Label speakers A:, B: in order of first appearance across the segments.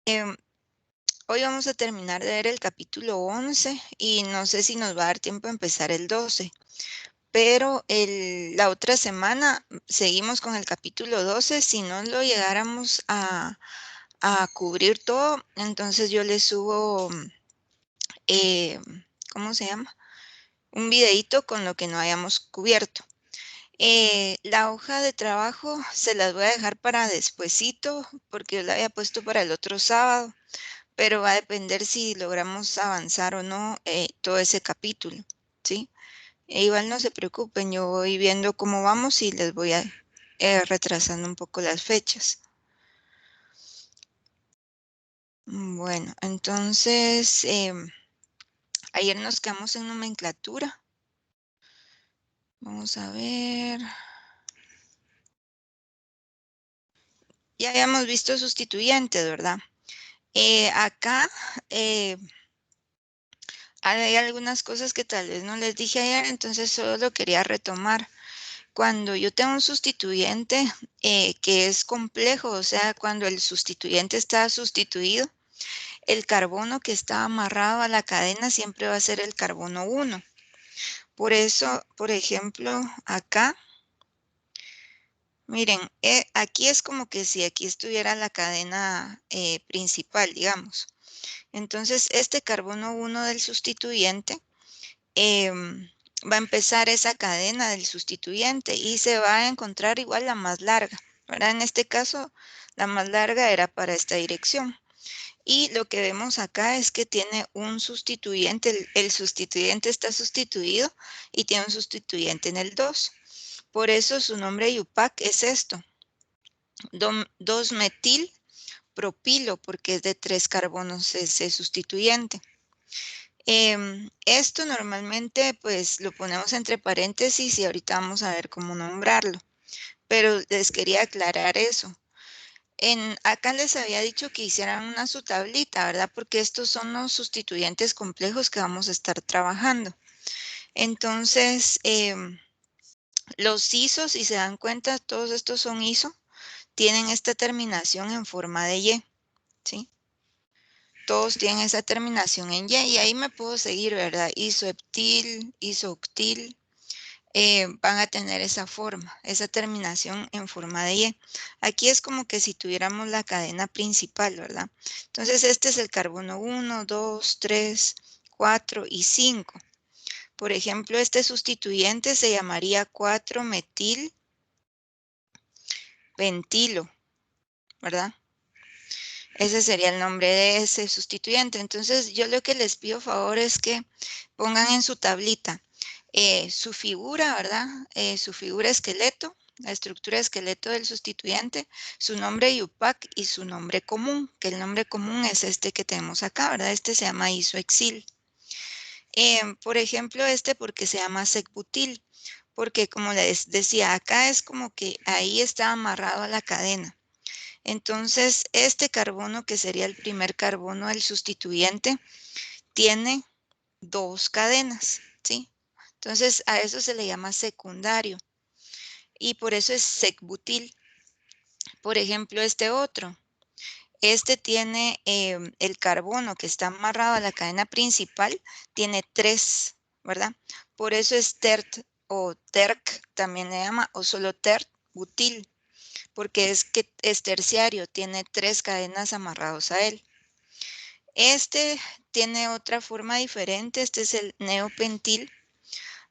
A: Em, Hoy vamos a terminar de ver el capítulo 11 y no sé si nos va a dar tiempo a empezar el 12, pero la otra semana seguimos con el capítulo 12. Si no lo llegáramos a cubrir todo, entonces yo les subo, eh, ¿cómo se llama? Un videíto con lo que no hayamos cubierto. La hoja de trabajo se las voy a dejar para despuesito porque yo la había puesto para el otro sábado, pero va a depender si logramos avanzar o no todo ese capítulo, ¿sí? Igual no se preocupen, yo voy viendo cómo vamos y les voy retrasando un poco las fechas. Bueno, entonces, ayer nos quedamos en nomenclatura. Vamos a ver. Ya habíamos visto sustituyentes, ¿verdad? Acá eh, hay algunas cosas que tal vez no les dije ayer, entonces solo lo quería retomar. Cuando yo tengo un sustituyente que es complejo, o sea, cuando el sustituyente está sustituido, el carbono que está amarrado a la cadena siempre va a ser el carbono 1. Por eso, por ejemplo, acá, miren, aquí es como que si aquí estuviera la cadena principal, digamos. Entonces, este carbono 1 del sustituyente va a empezar esa cadena del sustituyente y se va a encontrar igual la más larga, ¿verdad? En este caso, la más larga era para esta dirección. Y lo que vemos acá es que tiene un sustituyente, el sustituyente está sustituido y tiene un sustituyente en el 2. Por eso su nombre IUPAC es esto, 2-metil propilo, porque es de 3 carbonos ese sustituyente. Esto normalmente pues lo ponemos entre paréntesis y ahorita vamos a ver cómo nombrarlo, pero les quería aclarar eso. Acá les había dicho que hicieran una su tablita, ¿verdad? Porque estos son los sustituyentes complejos que vamos a estar trabajando. Entonces, los ISO, si se dan cuenta, todos estos son ISO, tienen esta terminación en forma de Y, ¿sí? Todos tienen esa terminación en Y y ahí me puedo seguir, ¿verdad? Isoheptil, isooctil, van a tener esa forma, esa terminación en forma de Y. Aquí es como que si tuviéramos la cadena principal, ¿verdad? Entonces este es el carbono 1, 2, 3, 4 y 5. Por ejemplo, este sustituyente se llamaría 4-metil pentilo, ¿verdad? Ese sería el nombre de ese sustituyente. Entonces, yo lo que les pido favor es que pongan en su tablita su figura, ¿verdad? Su figura esqueleto, la estructura esqueleto del sustituyente, su nombre IUPAC y su nombre común, que el nombre común es este que tenemos acá, ¿verdad? Este se llama isoexil. Por ejemplo, este porque se llama secbutil, porque como les decía, acá es como que ahí está amarrado a la cadena. Entonces, este carbono, que sería el primer carbono del sustituyente, tiene 2 cadenas, ¿sí? Entonces, a eso se le llama secundario y por eso es secbutil. Por ejemplo, este otro, este tiene el carbono que está amarrado a la cadena principal, tiene 3, ¿verdad? Por eso es tert o terc, también le llama, o solo tert butil, porque es que es terciario, tiene 3 cadenas amarrados a él. Este tiene otra forma diferente, este es el neopentil,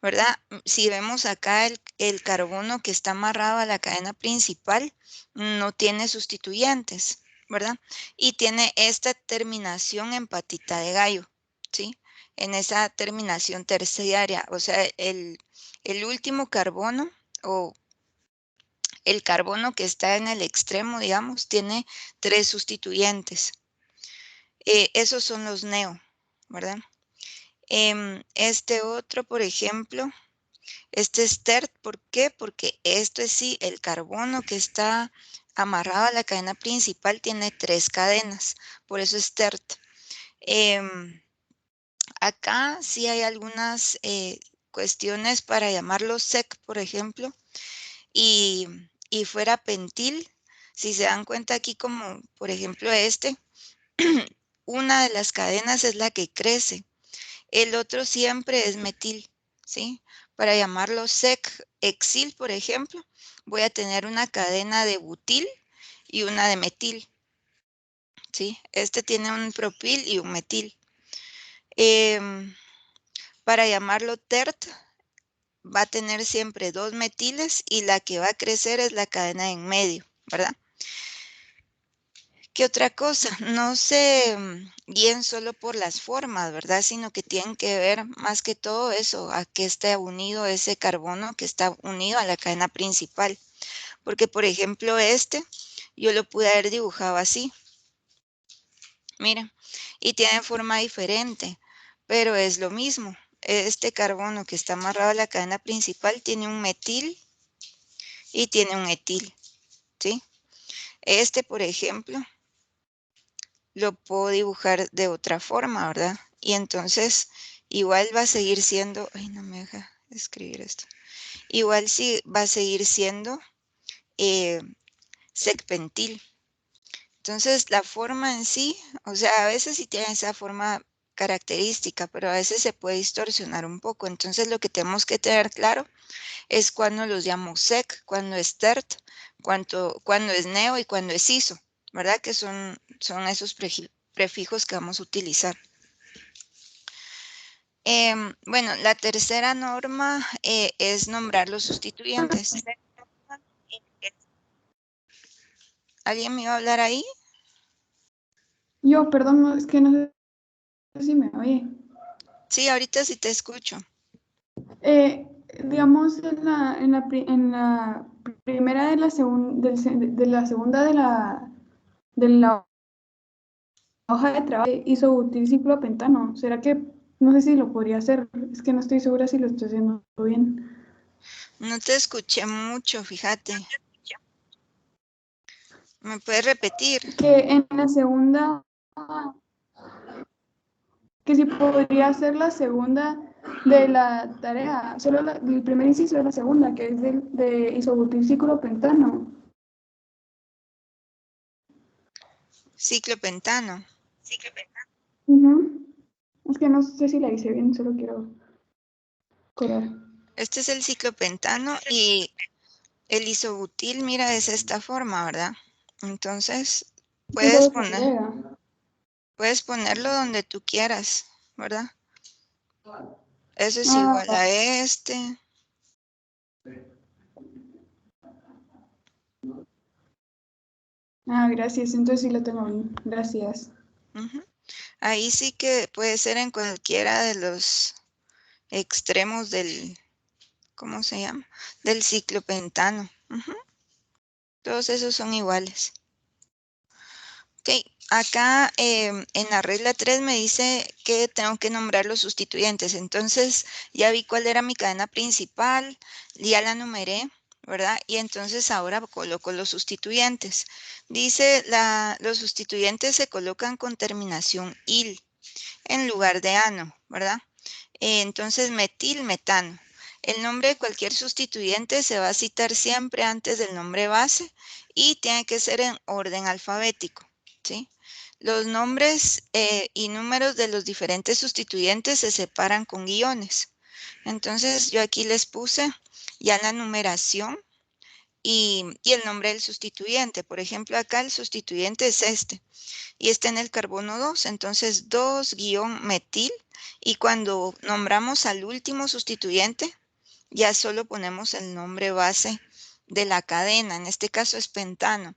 A: ¿verdad? Si vemos acá el carbono que está amarrado a la cadena principal, no tiene sustituyentes, ¿verdad? Y tiene esta terminación en patita de gallo, ¿sí? En esa terminación terciaria, o sea, el último carbono o el carbono que está en el extremo, digamos, tiene 3 sustituyentes. Esos son los neo, ¿verdad? Este otro, por ejemplo, este es tert, ¿por qué? Porque esto es sí, el carbono que está amarrado a la cadena principal tiene 3 cadenas, por eso es tert. Acá sí hay algunas cuestiones para llamarlo sec, por ejemplo, y fuera pentil, si se dan cuenta aquí como, por ejemplo, este. una de las cadenas es la que crece. El otro siempre es metil, ¿sí? Para llamarlo sec-exil, por ejemplo, voy a tener una cadena de butil y una de metil, ¿sí? Este tiene un propil y un metil. Para llamarlo tert, va a tener siempre dos metiles y la que va a crecer es la cadena en medio, ¿verdad? ¿Qué otra cosa? No se guíen solo por las formas, ¿verdad? Sino que tienen que ver más que todo eso, a qué está unido ese carbono que está unido a la cadena principal. Porque, por ejemplo, yo lo pude haber dibujado así. Miren, y tiene forma diferente, pero es lo mismo. Este carbono que está amarrado a la cadena principal tiene un metil y tiene un etil, ¿sí? Este, por ejemplo, lo puedo dibujar de otra forma, ¿verdad? Y entonces igual va a seguir siendo, ay, no me deja escribir esto. Igual sí va a seguir siendo eh, segpentil. Entonces la forma en sí, o sea, a veces sí tiene esa forma característica, pero a veces se puede distorsionar un poco. Entonces lo que tenemos que tener claro es cuando los llamo sec, cuando es tert, cuando es neo y cuando es iso, ¿verdad? Que son esos prefijos que vamos a utilizar. Bueno, la tercera norma es nombrar los sustituyentes. ¿Alguien me iba a hablar ahí?
B: Yo, perdón, no, es que no sé si me oye.
A: Sí, ahorita sí te escucho.
B: Digamos, en la primera de la, de la segunda de la hoja de trabajo isobutil ciclopentano. ¿Será que, no sé si lo podría hacer? Es que no estoy segura si lo estoy haciendo bien.
A: No te escuché mucho, fíjate. ¿Me puedes repetir?
B: Que en la segunda, que si podría hacer la segunda de la tarea, solo el primer inciso de la segunda, que es de isobutil ciclopentano.
A: Ciclopentano.
B: Uh-huh. Es que no sé si la hice bien, solo quiero corar.
A: Este es el ciclopentano y el isobutil, mira, es esta forma, ¿verdad? Entonces,
B: Es
A: puedes
B: doble
A: poner,
B: Y.
A: puedes ponerlo donde tú quieras, ¿verdad? Eso es igual
B: Ah,
A: a este.
B: gracias. Entonces sí lo tengo bien. Gracias.
A: Ujú. Ahí sí que puede ser en cualquiera de los extremos del, ¿cómo se llama? Del ciclopentano. Ujú. Todos esos son iguales. Ok, acá en la regla 3 me dice que tengo que nombrar los sustituyentes. Entonces ya vi cuál era mi cadena principal, ya la numeré, ¿verdad? Y entonces ahora coloco los sustituyentes. Dice, los sustituyentes se colocan con terminación il en lugar de ano, ¿verdad? Entonces metil, metano. El nombre de cualquier sustituyente se va a citar siempre antes del nombre base y tiene que ser en orden alfabético, ¿sí? Los nombres y números de los diferentes sustituyentes se separan con guiones. Entonces yo aquí les puse ya la numeración y el nombre del sustituyente. Por ejemplo, acá el sustituyente es este y está en el carbono 2, entonces 2-metil y cuando nombramos al último sustituyente ya solo ponemos el nombre base de la cadena, en este caso es pentano.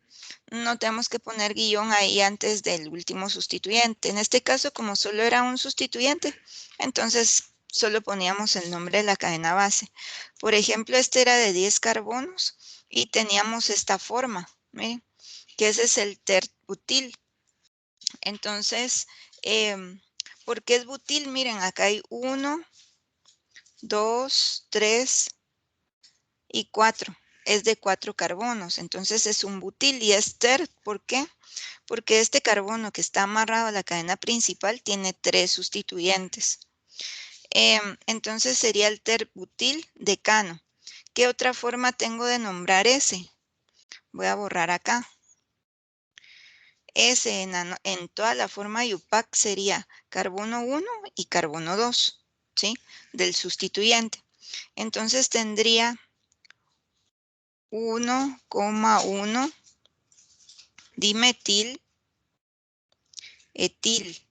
A: No tenemos que poner guión ahí antes del último sustituyente. En este caso, como solo era un sustituyente, entonces solo poníamos el nombre de la cadena base. Por ejemplo, este era de 10 carbonos y teníamos esta forma, miren, que ese es el terbutil. Entonces, ¿por qué es butil? Miren, acá hay 1, 2, 3 y 4. Es de 4 carbonos, entonces es un butil y es ter. ¿Por qué? Porque este carbono que está amarrado a la cadena principal tiene 3 sustituyentes. Entonces sería el terbutil decano. ¿Qué otra forma tengo de nombrar ese? Voy a borrar acá. ese en toda la forma IUPAC sería carbono 1 y carbono 2, ¿sí? Del sustituyente. Entonces tendría 1,1 dimetil etil,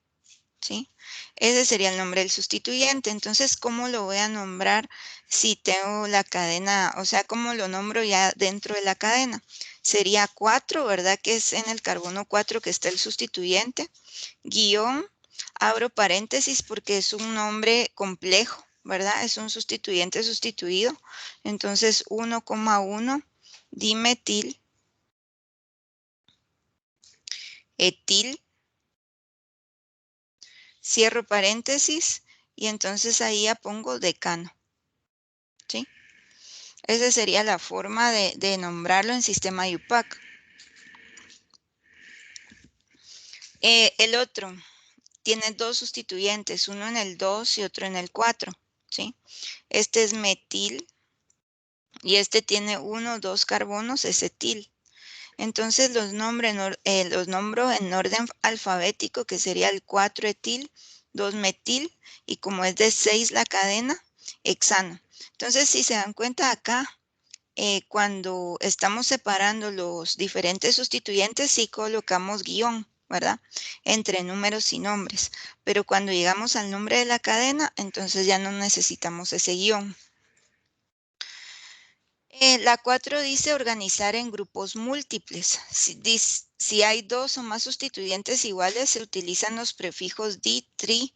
A: ¿sí? Ese sería el nombre del sustituyente. Entonces, ¿cómo lo voy a nombrar si tengo la cadena? O sea, ¿cómo lo nombro ya dentro de la cadena? Sería 4, ¿verdad? Que es en el carbono 4 que está el sustituyente. Guión, abro paréntesis porque es un nombre complejo, ¿verdad? Es un sustituyente sustituido. Entonces, 1,1 dimetil etil, cierro paréntesis y entonces ahí ya pongo decano, ¿sí? Esa sería la forma de nombrarlo en sistema IUPAC. El otro tiene dos sustituyentes, uno en el 2 y otro en el 4, ¿sí? Este es metil y este tiene 1, 2 carbonos, es etil. Entonces los nombro en orden alfabético, que sería el 4 etil, 2 metil, y como es de 6 la cadena, hexano. Entonces, si se dan cuenta acá, cuando estamos separando los diferentes sustituyentes, sí colocamos guión, ¿verdad? Entre números y nombres. Pero cuando llegamos al nombre de la cadena, entonces ya no necesitamos ese guión. La 4 dice organizar en grupos múltiples. Si hay dos o más sustituyentes iguales, se utilizan los prefijos di, tri,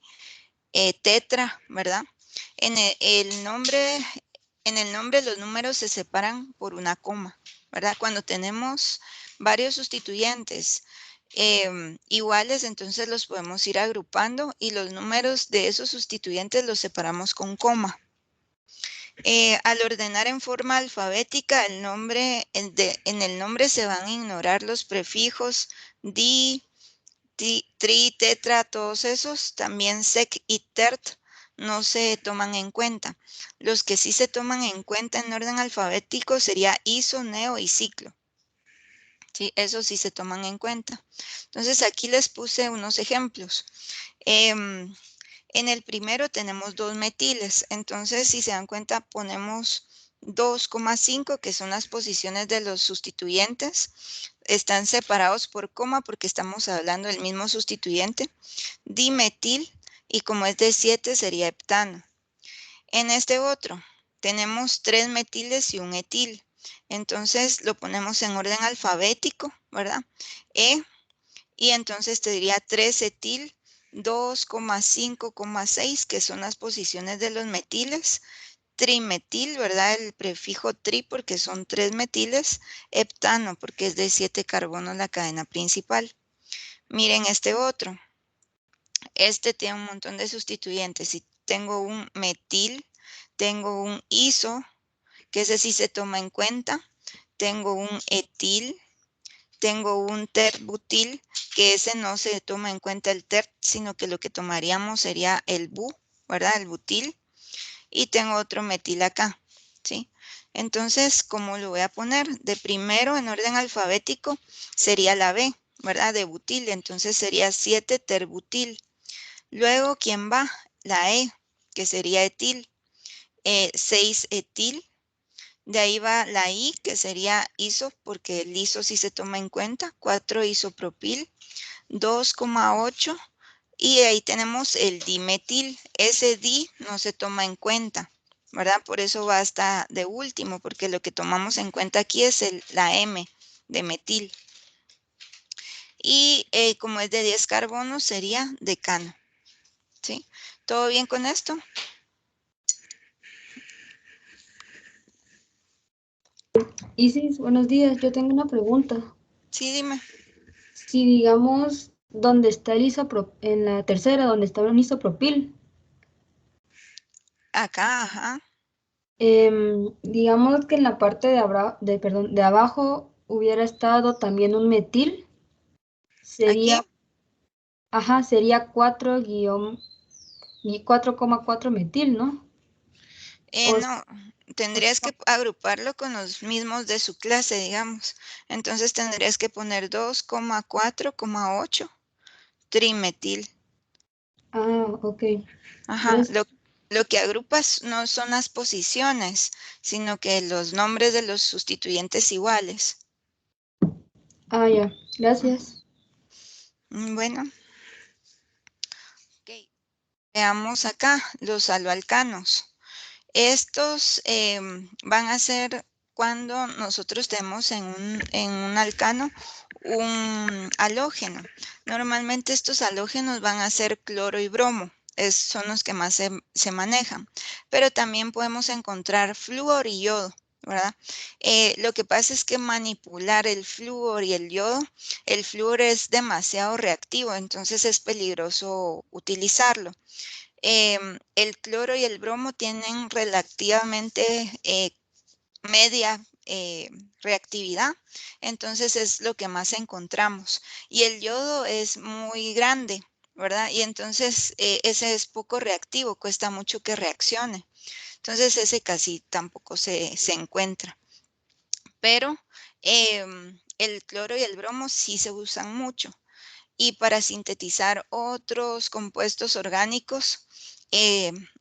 A: tetra, ¿verdad? En el nombre los números se separan por una coma, ¿verdad? Cuando tenemos varios sustituyentes iguales, entonces los podemos ir agrupando y los números de esos sustituyentes los separamos con coma. Al ordenar en forma alfabética, en el nombre se van a ignorar los prefijos di, tri, tetra, todos esos, también sec y tert no se toman en cuenta. Los que sí se toman en cuenta en orden alfabético sería iso, neo y ciclo. Sí, esos sí se toman en cuenta. Entonces aquí les puse unos ejemplos. En el primero tenemos 2 metiles, entonces si se dan cuenta ponemos 2,5 que son las posiciones de los sustituyentes. Están separados por coma porque estamos hablando del mismo sustituyente. Dimetil y como es de 7 sería heptano. En este otro tenemos 3 metiles y un etil. Entonces lo ponemos en orden alfabético, ¿verdad? Y entonces te diría 3 etil, 2,5,6, que son las posiciones de los metiles. Trimetil, ¿verdad? El prefijo tri porque son 3 metiles. Heptano porque es de 7 carbonos la cadena principal. Miren este otro. Este tiene un montón de sustituyentes. Si tengo un metil, tengo un iso, que ese sí se toma en cuenta. Tengo un etil, tengo un terbutil, que ese no se toma en cuenta el tert, sino que lo que tomaríamos sería el bu, ¿verdad? El butil. Y tengo otro metil acá, ¿sí? Entonces, ¿cómo lo voy a poner? De primero, en orden alfabético, sería la B, ¿verdad? De butil, entonces sería 7 terbutil. Luego, ¿quién va? La E, que sería etil. 6 etil. De ahí va la I, que sería iso, porque el iso sí se toma en cuenta. 4 isopropil. 2,8. Y ahí tenemos el dimetil. Ese di no se toma en cuenta, ¿verdad? Por eso va hasta de último, porque lo que tomamos en cuenta aquí es la M de metil. Y como es de 10 carbonos, sería decano. ¿Sí? ¿Todo bien con esto?
C: Isis, buenos días. Yo tengo una pregunta.
A: Sí, dime.
C: Si digamos, donde está el en la tercera, donde está un isopropil,
A: Acá, ajá.
C: digamos que en la parte de abajo hubiera estado también un metil,
A: Aquí.
C: sería, sería 4,4 metil, ¿no? O
A: No, tendrías que agruparlo con los mismos de su clase, digamos. Entonces tendrías que poner 2,4,8 trimetil.
C: ok.
A: Ajá,
C: Gracias.
A: lo que agrupas no son las posiciones, sino que los nombres de los sustituyentes iguales.
C: Ya. Gracias.
A: Bueno, ok. Veamos acá los aloalcanos. Estos van a ser cuando nosotros tenemos en un alcano un halógeno. Normalmente estos halógenos van a ser cloro y bromo. Son los que más se manejan. Pero también podemos encontrar flúor y yodo, ¿verdad? Lo que pasa es que manipular el flúor y el flúor es demasiado reactivo, entonces es peligroso utilizarlo. El cloro y el bromo tienen relativamente media reactividad, entonces es lo que más encontramos. Y el yodo es muy grande, ¿verdad? Y entonces ese es poco reactivo, cuesta mucho que reaccione. Entonces ese casi tampoco se encuentra. Pero el cloro y el bromo sí se usan mucho. Y para sintetizar otros compuestos orgánicos,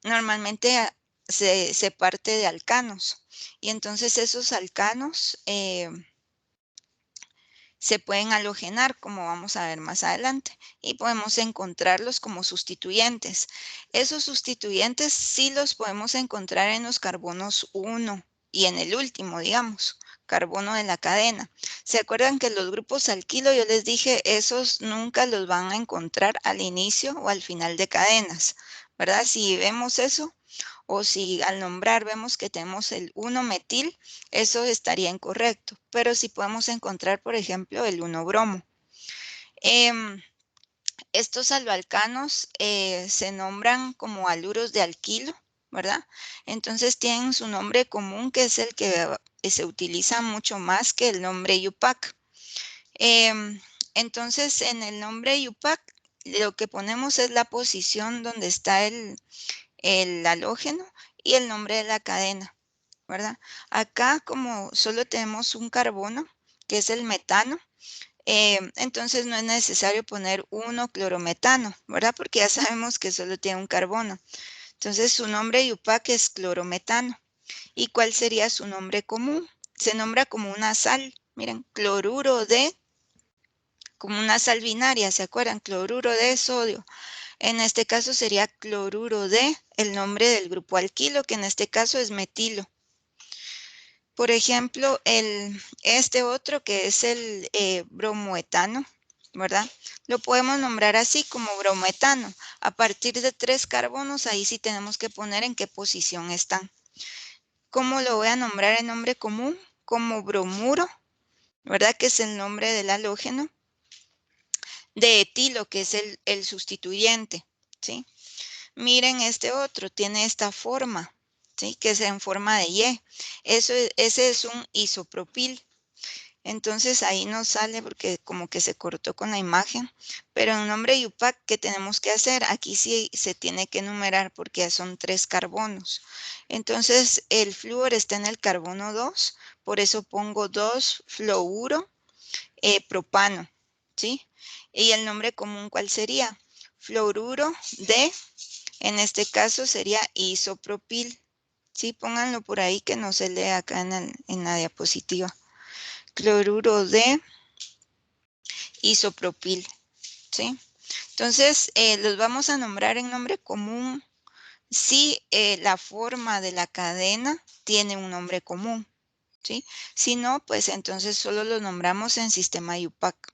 A: normalmente se parte de alcanos. Y entonces esos alcanos se pueden halogenar, como vamos a ver más adelante, y podemos encontrarlos como sustituyentes. Esos sustituyentes sí los podemos encontrar en los carbonos 1 y en el último, digamos, carbono de la cadena. ¿Se acuerdan que los grupos alquilo, yo les dije, esos nunca los van a encontrar al inicio o al final de cadenas, ¿verdad? Si vemos eso, o si al nombrar vemos que tenemos el 1-metil, eso estaría incorrecto. Pero si podemos encontrar, por ejemplo, el 1-bromo. Estos aloalcanos se nombran como haluros de alquilo, ¿verdad? Entonces tienen su nombre común, que es el que se utiliza mucho más que el nombre IUPAC. Entonces, en el nombre IUPAC, lo que ponemos es la posición donde está el halógeno y el nombre de la cadena, ¿verdad? Acá, como solo tenemos un carbono, que es el metano, entonces no es necesario poner 1-clorometano, ¿verdad? Porque ya sabemos que solo tiene un carbono. Entonces su nombre IUPAC es clorometano. ¿Y cuál sería su nombre común? Se nombra como una sal, miren, cloruro de, como una sal binaria, ¿se acuerdan? Cloruro de sodio. En este caso sería cloruro de, el nombre del grupo alquilo, que en este caso es metilo. Por ejemplo, este otro que es el bromoetano, ¿verdad? Lo podemos nombrar así como bromoetano. A partir de 3 carbonos, ahí sí tenemos que poner en qué posición están. ¿Cómo lo voy a nombrar en nombre común? Como bromuro, ¿verdad? Que es el nombre del halógeno. De etilo, que es el sustituyente, ¿sí? Miren este otro, tiene esta forma, ¿sí? Que es en forma de Y. Ese es un isopropil. Entonces ahí nos sale porque como que se cortó con la imagen. Pero en nombre IUPAC, ¿qué tenemos que hacer? Aquí sí se tiene que numerar porque son 3 carbonos. Entonces el flúor está en el carbono 2, por eso pongo 2-fluoro propano, ¿sí? Y el nombre común, ¿cuál sería? Fluoruro de, en este caso sería isopropil. Sí, pónganlo por ahí que no se lee acá en la diapositiva. Cloruro de isopropil, ¿sí? Entonces, los vamos a nombrar en nombre común si la forma de la cadena tiene un nombre común, ¿sí? Si no, pues entonces solo los nombramos en sistema IUPAC.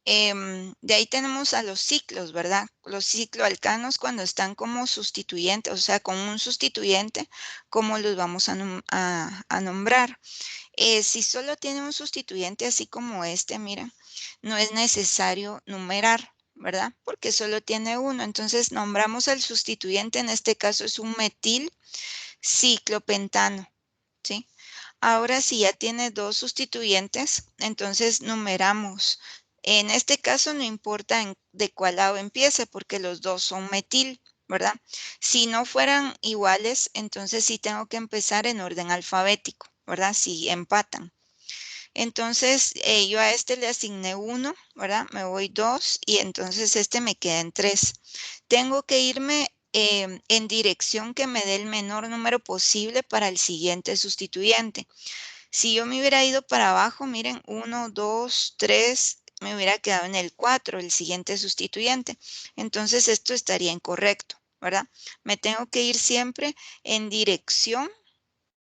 A: De ahí tenemos a los ciclos, ¿verdad? Los cicloalcanos cuando están como sustituyentes, o sea, con un sustituyente, ¿cómo los vamos a nombrar? Si solo tiene un sustituyente así como este, miren, no es necesario numerar, ¿verdad? Porque solo tiene uno. Entonces nombramos al sustituyente, en este caso es un metil ciclopentano, ¿sí? Ahora si ya tiene 2 sustituyentes, entonces numeramos En este caso no importa de cuál lado empiece porque los dos son metil, ¿verdad? Si no fueran iguales, entonces sí tengo que empezar en orden alfabético, ¿verdad? Si empatan. Entonces, yo a este le asigné 1, ¿verdad? Me voy 2 y entonces este me queda en 3. Tengo que irme en dirección que me dé el menor número posible para el siguiente sustituyente. Si yo me hubiera ido para abajo, miren, 1, 2, 3, me hubiera quedado en el 4, el siguiente sustituyente. Entonces, esto estaría incorrecto, ¿verdad? Me tengo que ir siempre en dirección,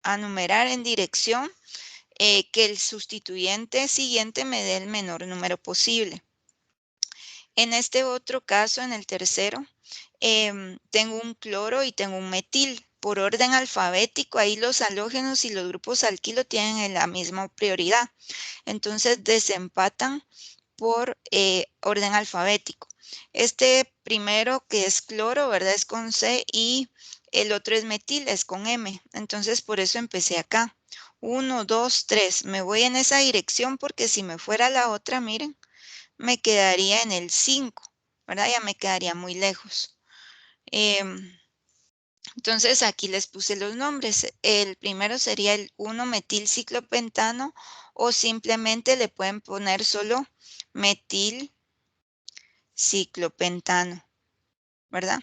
A: a numerar en dirección que el sustituyente siguiente me dé el menor número posible. En este otro caso, en el tercero, tengo un cloro y tengo un metil. Por orden alfabético, ahí los halógenos y los grupos alquilo tienen la misma prioridad. Entonces desempatan por orden alfabético. Este primero que es cloro, ¿verdad? Es con C y el otro es metil, es con M. Entonces por eso empecé acá. 1, 2, 3. Me voy en esa dirección porque si me fuera la otra, miren, me quedaría en el 5, ¿verdad? Ya me quedaría muy lejos. Entonces aquí les puse los nombres. El primero sería el 1-metilciclopentano o simplemente le pueden poner solo metilciclopentano, ¿verdad?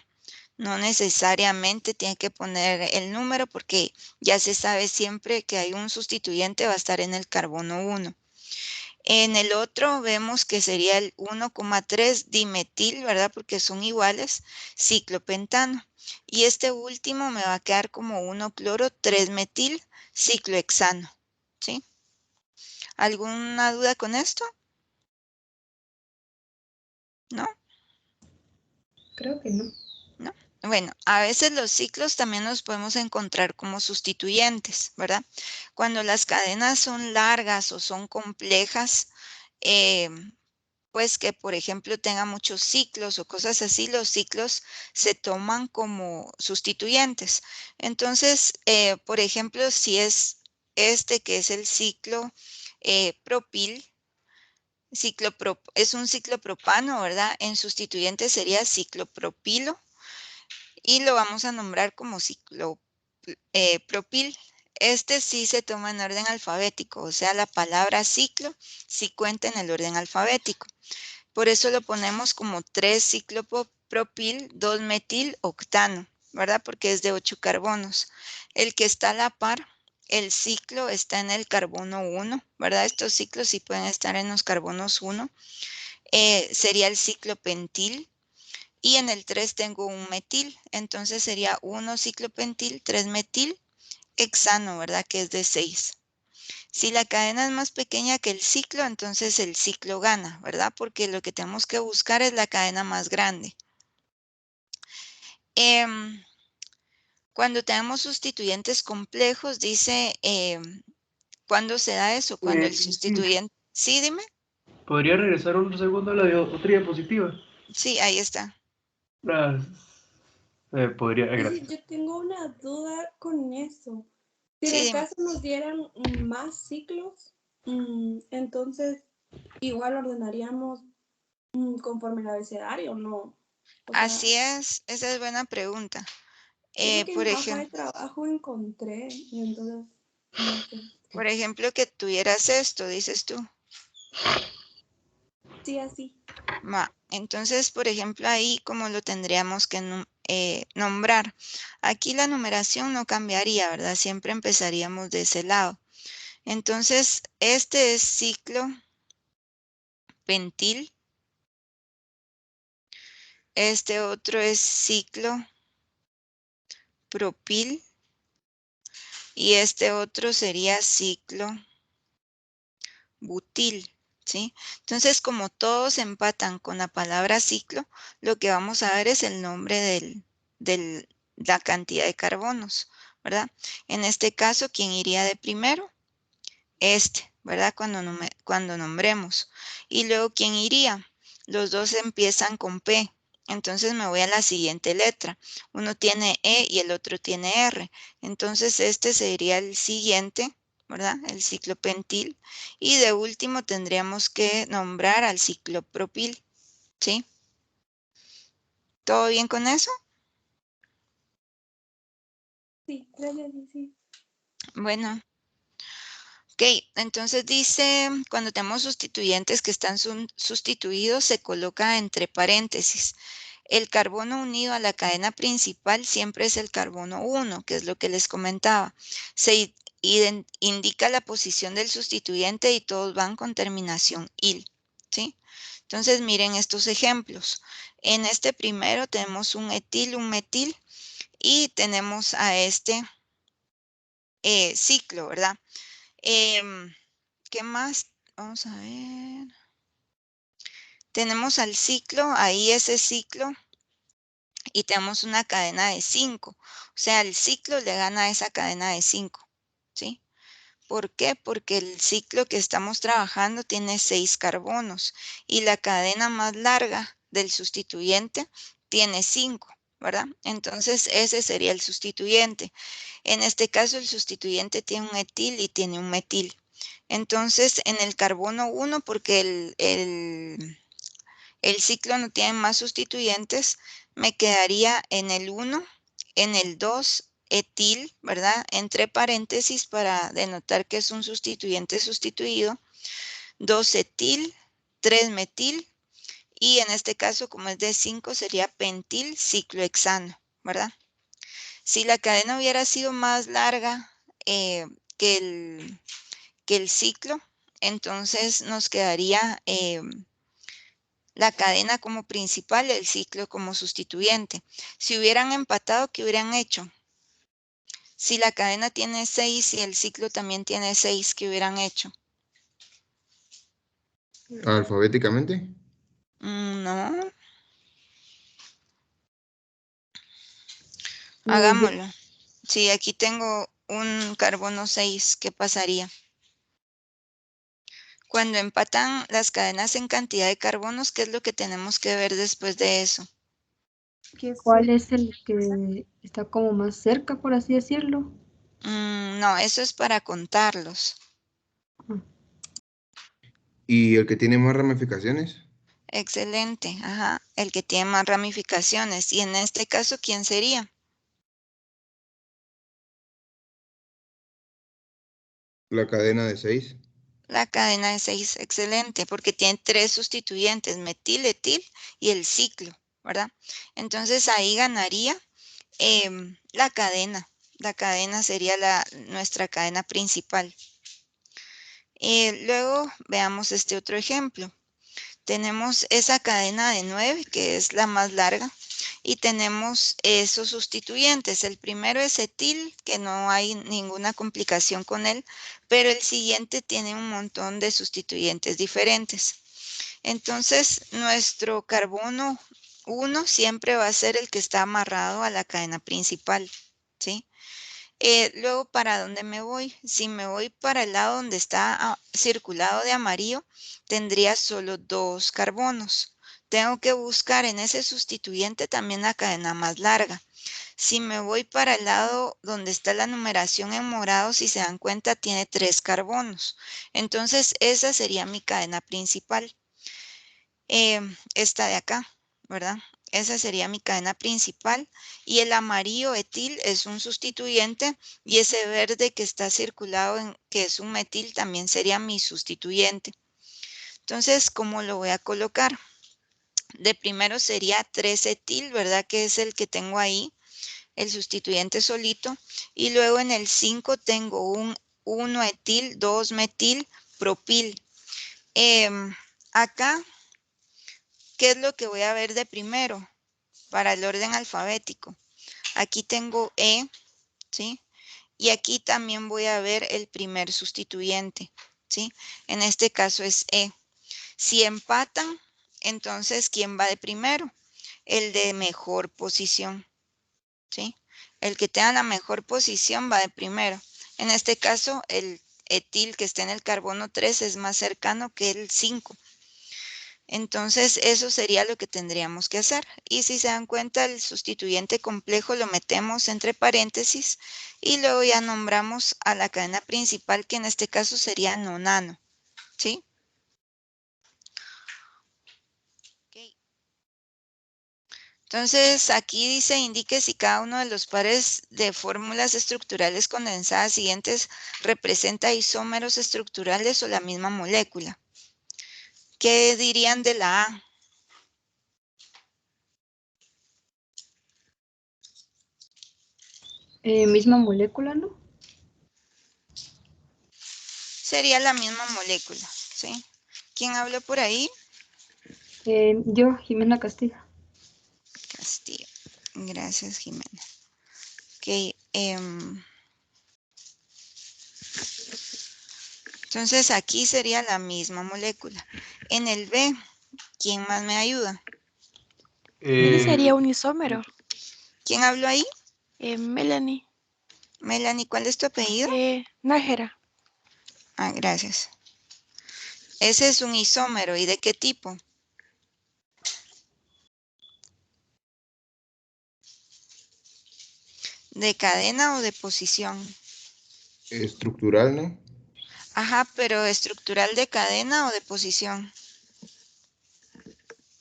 A: No necesariamente tiene que poner el número porque ya se sabe siempre que hay un sustituyente, va a estar en el carbono 1. En el otro vemos que sería el 1,3 dimetil, ¿verdad? Porque son iguales, ciclopentano. Y este último me va a quedar como 1-cloro 3-metil ciclohexano, ¿sí? ¿Alguna duda con esto? ¿No?
C: Creo que no.
A: ¿No? Bueno, a veces los ciclos también los podemos encontrar como sustituyentes, ¿verdad? Cuando las cadenas son largas o son complejas, pues que por ejemplo tenga muchos ciclos o cosas así, los ciclos se toman como sustituyentes. Entonces, por ejemplo, si es este que es el ciclo propil, es un ciclo propano, ¿verdad? En sustituyente sería ciclopropilo y lo vamos a nombrar como ciclo propil. Este sí se toma en orden alfabético, o sea, la palabra ciclo sí cuenta en el orden alfabético. Por eso lo ponemos como 3-ciclopropil, 2-metil octano, ¿verdad? Porque es de 8 carbonos. El que está a la par, el ciclo está en el carbono 1, ¿verdad? Estos ciclos sí pueden estar en los carbonos 1. Sería el ciclopentil. Y en el 3 tengo un metil, entonces sería 1-ciclopentil, 3-metil hexano, ¿verdad? Que es de 6. Si la cadena es más pequeña que el ciclo, entonces el ciclo gana, ¿verdad? Porque lo que tenemos que buscar es la cadena más grande. Cuando tenemos sustituyentes complejos, dice, ¿cuándo se da eso? Cuando el sustituyente... Sí, dime.
D: ¿Podría regresar un segundo a la otra diapositiva?
A: Sí, ahí está.
D: Podría,
E: Sí,
D: gracias.
E: yo tengo una duda con eso. Si
A: Sí,
E: en el
A: dime.
E: caso nos dieran más ciclos, entonces igual ordenaríamos conforme el abecedario, ¿no? O sea,
A: Así es, esa es buena pregunta.
E: es lo que
A: Por
E: en la hoja de
A: ejemplo,
E: trabajo encontré y entonces, no sé.
A: que tuvieras esto, dices tú.
E: Sí, así.
A: Entonces, por ejemplo, ahí como lo tendríamos que nombrar. Aquí la numeración no cambiaría, ¿verdad? Siempre empezaríamos de ese lado. Entonces, este es ciclo pentil. Este otro es ciclo propil. Y este otro sería ciclo butil, ¿sí? Entonces, como todos empatan con la palabra ciclo, lo que vamos a ver es el nombre de la cantidad de carbonos, ¿verdad? En este caso, ¿quién iría de primero? Este, ¿verdad? Cuando nombremos. Y luego, ¿quién iría? Los dos empiezan con P. Entonces me voy a la siguiente letra. Uno tiene E y el otro tiene R. Entonces este sería el siguiente ¿verdad? El ciclopentil. Y de último tendríamos que nombrar al ciclopropil, ¿sí? ¿Todo bien con eso?
E: Sí, gracias, sí.
A: Bueno. Ok, entonces dice, cuando tenemos sustituyentes que están sustituidos, se coloca entre paréntesis. El carbono unido a la cadena principal siempre es el carbono 1, que es lo que les comentaba. Se indica la posición del sustituyente y todos van con terminación -il, ¿sí? Entonces miren estos ejemplos. En este primero tenemos un etil, un metil y tenemos a este ciclo, ¿verdad? ¿Qué más? Vamos a ver. Tenemos al ciclo, ahí ese ciclo, y tenemos una cadena de 5. O sea, el ciclo le gana a esa cadena de 5, ¿sí? ¿Por qué? Porque el ciclo que estamos trabajando tiene 6 carbonos y la cadena más larga del sustituyente tiene 5, ¿verdad? Entonces, ese sería el sustituyente. En este caso, el sustituyente tiene un etil y tiene un metil. Entonces, en el carbono 1, porque el ciclo no tiene más sustituyentes, me quedaría en el 1, en el 2, etil, ¿verdad? Entre paréntesis para denotar que es un sustituyente sustituido, 2 etil, 3 metil, y en este caso, como es de 5, sería pentil ciclohexano, ¿verdad? Si la cadena hubiera sido más larga que el ciclo, entonces nos quedaría la cadena como principal, el ciclo como sustituyente. Si hubieran empatado, ¿qué hubieran hecho? Si la cadena tiene 6 y el ciclo también tiene 6, ¿qué hubieran hecho?
F: ¿Alfabéticamente?
A: No,
C: No,
A: hagámoslo. Si aquí tengo un carbono 6, ¿qué pasaría? Cuando empatan las cadenas en cantidad de carbonos, ¿qué es lo que tenemos que ver después de eso?
C: ¿Cuál es el que está como más cerca, por así decirlo?
A: No, eso es para contarlos.
F: ¿Y el que tiene más ramificaciones?
A: Excelente, ajá, el que tiene más ramificaciones. Y en este caso, ¿quién sería?
F: La cadena de 6.
A: La cadena de 6, excelente, porque tiene 3 sustituyentes, metil, etil y el ciclo, ¿verdad? Entonces ahí ganaría la cadena. La cadena sería nuestra cadena principal. Luego veamos este otro ejemplo. Tenemos esa cadena de 9, que es la más larga, y tenemos esos sustituyentes. El primero es etil, que no hay ninguna complicación con él, pero el siguiente tiene un montón de sustituyentes diferentes. Entonces, nuestro carbono 1 siempre va a ser el que está amarrado a la cadena principal, ¿sí? Luego, ¿para dónde me voy? Si me voy para el lado donde está circulado de amarillo, tendría solo 2 carbonos. Tengo que buscar en ese sustituyente también la cadena más larga. Si me voy para el lado donde está la numeración en morado, si se dan cuenta, tiene 3 carbonos. Entonces, esa sería mi cadena principal. Esta de acá, ¿verdad? Esa sería mi cadena principal y el amarillo etil es un sustituyente y ese verde que está circulado que es un metil también sería mi sustituyente. Entonces, ¿cómo lo voy a colocar? De primero sería 3 etil, ¿verdad? Que es el que tengo ahí, el sustituyente solito. Y luego en el 5 tengo un 1 etil, 2 metil, propil. Acá, ¿qué es lo que voy a ver de primero? Para el orden alfabético. Aquí tengo E, ¿sí? Y aquí también voy a ver el primer sustituyente, ¿sí? En este caso es E. Si empatan, entonces, ¿quién va de primero? El de mejor posición, ¿sí? El que tenga la mejor posición va de primero. En este caso, el etil que está en el carbono 3 es más cercano que el 5. Entonces, eso sería lo que tendríamos que hacer. Y si se dan cuenta, el sustituyente complejo lo metemos entre paréntesis y luego ya nombramos a la cadena principal, que en este caso sería nonano, ¿sí? Okay. Entonces, aquí dice, indique si cada uno de los pares de fórmulas estructurales condensadas siguientes representa isómeros estructurales o la misma molécula. ¿Qué dirían de la A?
C: Misma molécula, ¿no?
A: Sería la misma molécula, ¿sí? ¿Quién habló por ahí?
C: Yo, Jimena Castillo.
A: Castillo. Gracias, Jimena. Ok. Entonces, aquí sería la misma molécula. En el B, ¿quién más me ayuda?
G: Ese sería un isómero.
A: ¿Quién habló ahí?
G: Melanie.
A: Melanie, ¿cuál es tu apellido?
G: Nájera.
A: Ah, gracias. Ese es un isómero. ¿Y de qué tipo? ¿De cadena o de posición?
F: Estructural, ¿no?
A: Ajá, pero ¿estructural de cadena o de posición?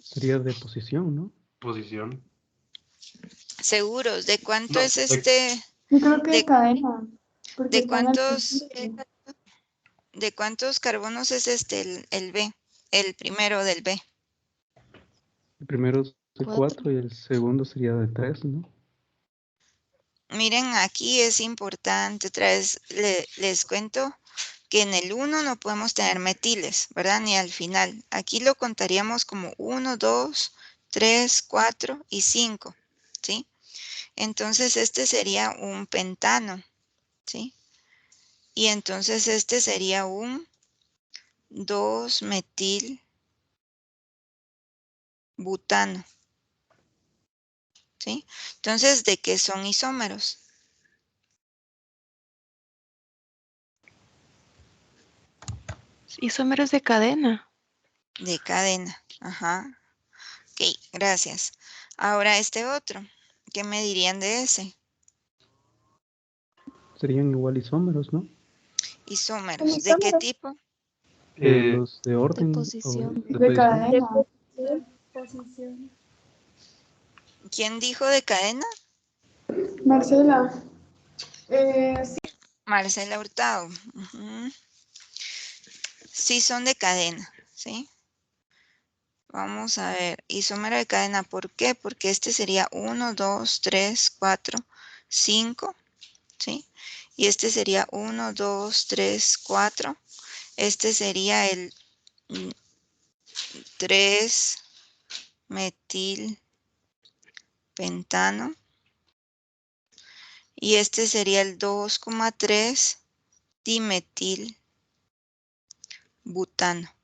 H: Sería de posición, ¿no?
D: Posición.
A: ¿Seguros? ¿De cuánto
D: No,
A: es este?
B: Yo creo que de
A: ¿De,
B: cadena, porque
A: de
B: está en el
A: cuántos,
B: principio.
A: de cuántos carbonos es el B? El primero del B.
H: El primero es de
G: 4.
H: 4 y el segundo sería de 3, ¿no?
A: Miren, aquí es importante, otra vez les cuento que en el 1 no podemos tener metiles, ¿verdad? Ni al final. Aquí lo contaríamos como 1, 2, 3, 4 y 5, ¿sí? Entonces este sería un pentano, ¿sí? Y entonces este sería un 2-metil-butano, ¿sí? Entonces, ¿de qué son isómeros?
G: Isómeros de cadena.
A: De cadena, ajá. Ok, gracias. Ahora este otro, ¿qué me dirían de ese?
H: Serían igual isómeros, ¿no?
A: Isómeros, ¿de qué tipo?
H: Los de
G: De
H: orden o
G: posición.
H: de
B: De
H: posición.
B: cadena.
E: Posición.
A: ¿Quién dijo de cadena?
B: Marcela. Sí.
A: Marcela Hurtado. Ujú. Sí son de cadena, ¿sí? Vamos a ver, isómero de cadena, ¿por qué? Porque este sería 1, 2, 3, 4, 5, ¿sí? Y este sería 1, 2, 3, 4. Este sería el 3-metil-pentano. Y este sería el 2,3-dimetil-butano,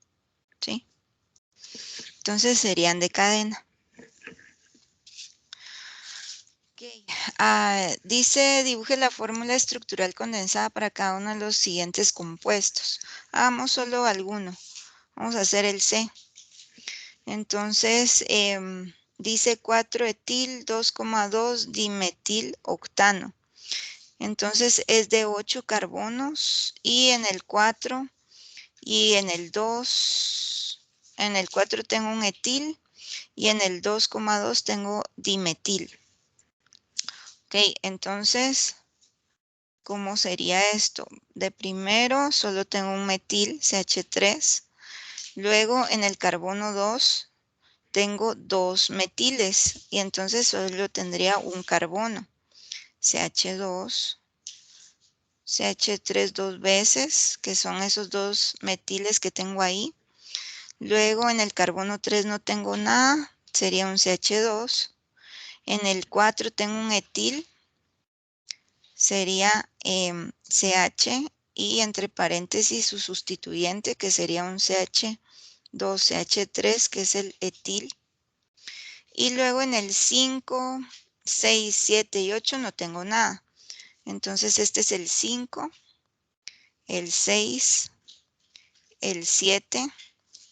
A: ¿sí? Entonces serían de cadena. Okay. Dice, dibuje la fórmula estructural condensada para cada uno de los siguientes compuestos. Hagamos solo alguno. Vamos a hacer el C. Entonces, dice 4-etil, 2,2-dimetil octano. Entonces es de 8 carbonos y en el 4 y en el 2, en el 4 tengo un etil y en el 2,2 tengo dimetil. Ok, entonces, ¿cómo sería esto? De primero solo tengo un metil, CH3. Luego en el carbono 2 tengo 2 metiles y entonces solo tendría un carbono, CH2. CH3 dos veces, que son esos 2 metiles que tengo ahí. Luego en el carbono 3 no tengo nada, sería un CH2. En el 4 tengo un etil, sería CH y entre paréntesis su sustituyente que sería un CH2CH3 que es el etil. Y luego en el 5, 6, 7 y 8 no tengo nada. Entonces este es el 5, el 6, el 7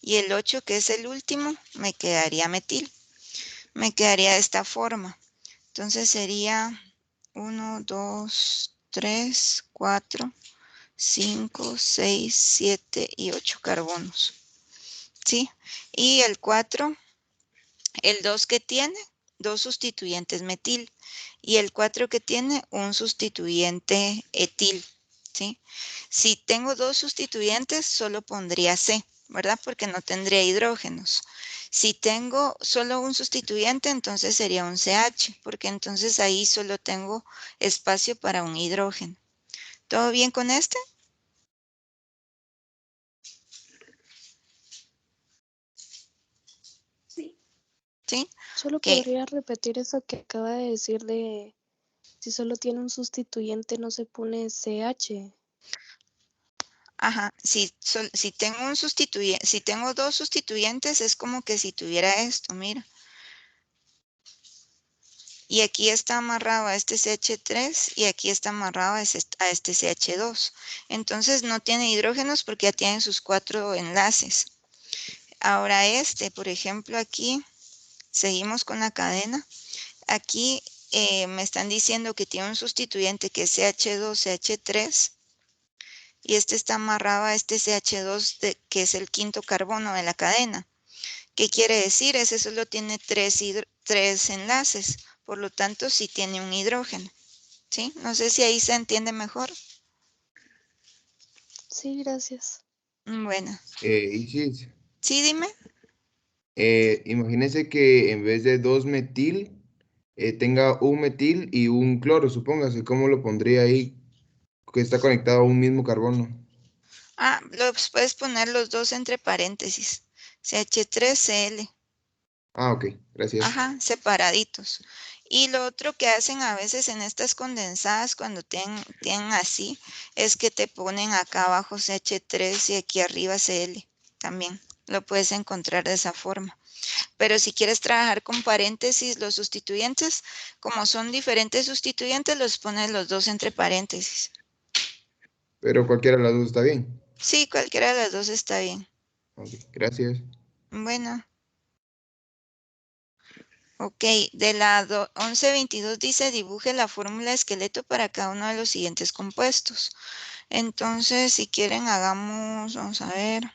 A: y el 8, que es el último, me quedaría metil. Me quedaría de esta forma. Entonces sería 1, 2, 3, 4, 5, 6, 7 y 8 carbonos. ¿Sí? Y el 4, el 2 que tiene, 2 sustituyentes metil. Y el 4 que tiene, un sustituyente etil. ¿Sí? Si tengo 2 sustituyentes, solo pondría C, ¿verdad? Porque no tendría hidrógenos. Si tengo solo un sustituyente, entonces sería un CH, porque entonces ahí solo tengo espacio para un hidrógeno. ¿Todo bien con este?
E: Sí.
A: ¿Sí?
G: Solo
A: Ok.
G: podría repetir eso que acaba de decir de si solo tiene un sustituyente no se pone CH.
A: Ajá, si tengo un sustituyente, si tengo 2 sustituyentes, es como que si tuviera esto, mira. Y aquí está amarrado a este CH3 y aquí está amarrado a este CH2. Entonces no tiene hidrógenos porque ya tienen sus 4 enlaces. Ahora por ejemplo, aquí seguimos con la cadena. Aquí me están diciendo que tiene un sustituyente que es CH2, CH3. Y este está amarrado a este CH2 que es el quinto carbono de la cadena. ¿Qué quiere decir? Ese solo tiene 3 enlaces, por lo tanto sí tiene un hidrógeno. ¿Sí? No sé si ahí se entiende mejor.
G: Sí, gracias.
A: Bueno,
F: Isis,
A: sí, dime.
F: imagínese que en vez de 2 metil, tenga un metil y un cloro, supóngase. ¿Cómo lo pondría ahí? Que está conectado a un mismo carbono.
A: Los puedes poner los dos entre paréntesis. CH3Cl.
F: Ah, ok, gracias.
A: Ajá, separaditos. Y lo otro que hacen a veces en estas condensadas cuando tienen así, es que te ponen acá abajo CH3 y aquí arriba Cl también. Lo puedes encontrar de esa forma. Pero si quieres trabajar con paréntesis, los sustituyentes, como son diferentes sustituyentes, los pones los dos entre paréntesis.
F: Pero cualquiera de las dos está bien.
A: Sí, cualquiera de las dos está bien.
F: Ok, gracias.
A: Bueno. Ok, de la 1122 dice dibuje la fórmula de esqueleto para cada uno de los siguientes compuestos. Entonces, si quieren, vamos a ver.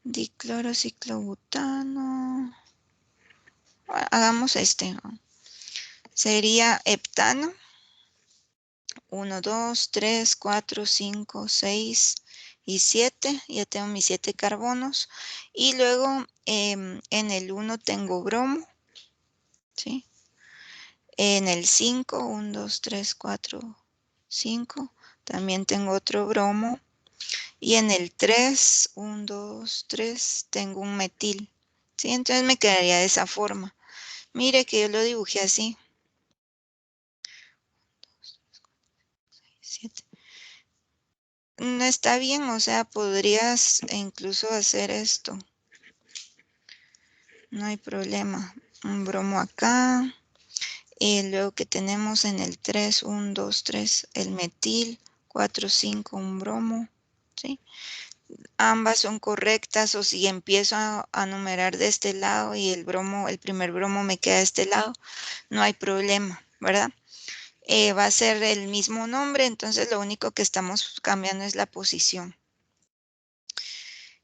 A: Diclorociclobutano. Hagamos este. Sería heptano. 1, 2, 3, 4, 5, 6 y 7. Ya tengo mis 7 carbonos. Y luego en el 1 tengo bromo. ¿Sí? En el 5, 1, 2, 3, 4, 5. También tengo otro bromo. Y en el 3, 1, 2, 3, tengo un metil. ¿Sí? Entonces me quedaría de esa forma. Mire que yo lo dibujé así. 7. No está bien, o sea, podrías incluso hacer esto. No hay problema. Un bromo acá. Y luego que tenemos en el 3, 1, 2, 3, el metil. 4, 5, un bromo. ¿Sí? Ambas son correctas, o si empiezo a numerar de este lado y el primer bromo me queda de este lado, no hay problema, ¿verdad? Va a ser el mismo nombre, entonces lo único que estamos cambiando es la posición.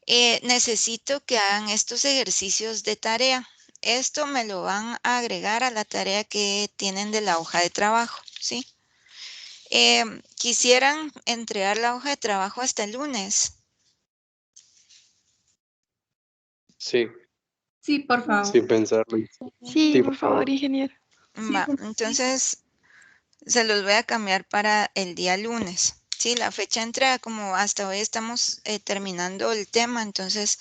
A: Necesito que hagan estos ejercicios de tarea. Esto me lo van a agregar a la tarea que tienen de la hoja de trabajo, ¿sí? Quisieran entregar la hoja de trabajo hasta el lunes.
D: Sí,
E: Sí, por favor.
D: sin pensarlo.
G: Sí,
D: Sí,
G: por favor, ingeniero.
E: Sí,
A: Va,
E: por favor.
A: entonces se los voy a cambiar para el día lunes. Sí, la fecha de entrega, como hasta hoy estamos terminando el tema, entonces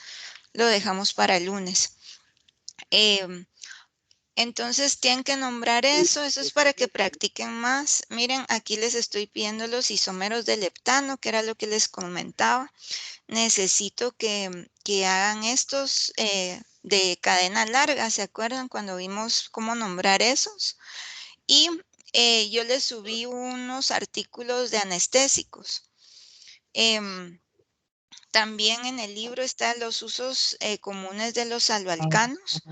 A: lo dejamos para el lunes. Entonces tienen que nombrar eso es para que practiquen más. Miren, aquí les estoy pidiendo los isómeros del heptano, que era lo que les comentaba. Necesito que hagan estos de cadena larga, ¿se acuerdan cuando vimos cómo nombrar esos? Y yo les subí unos artículos de anestésicos. También en el libro están los usos comunes de los haloalcanos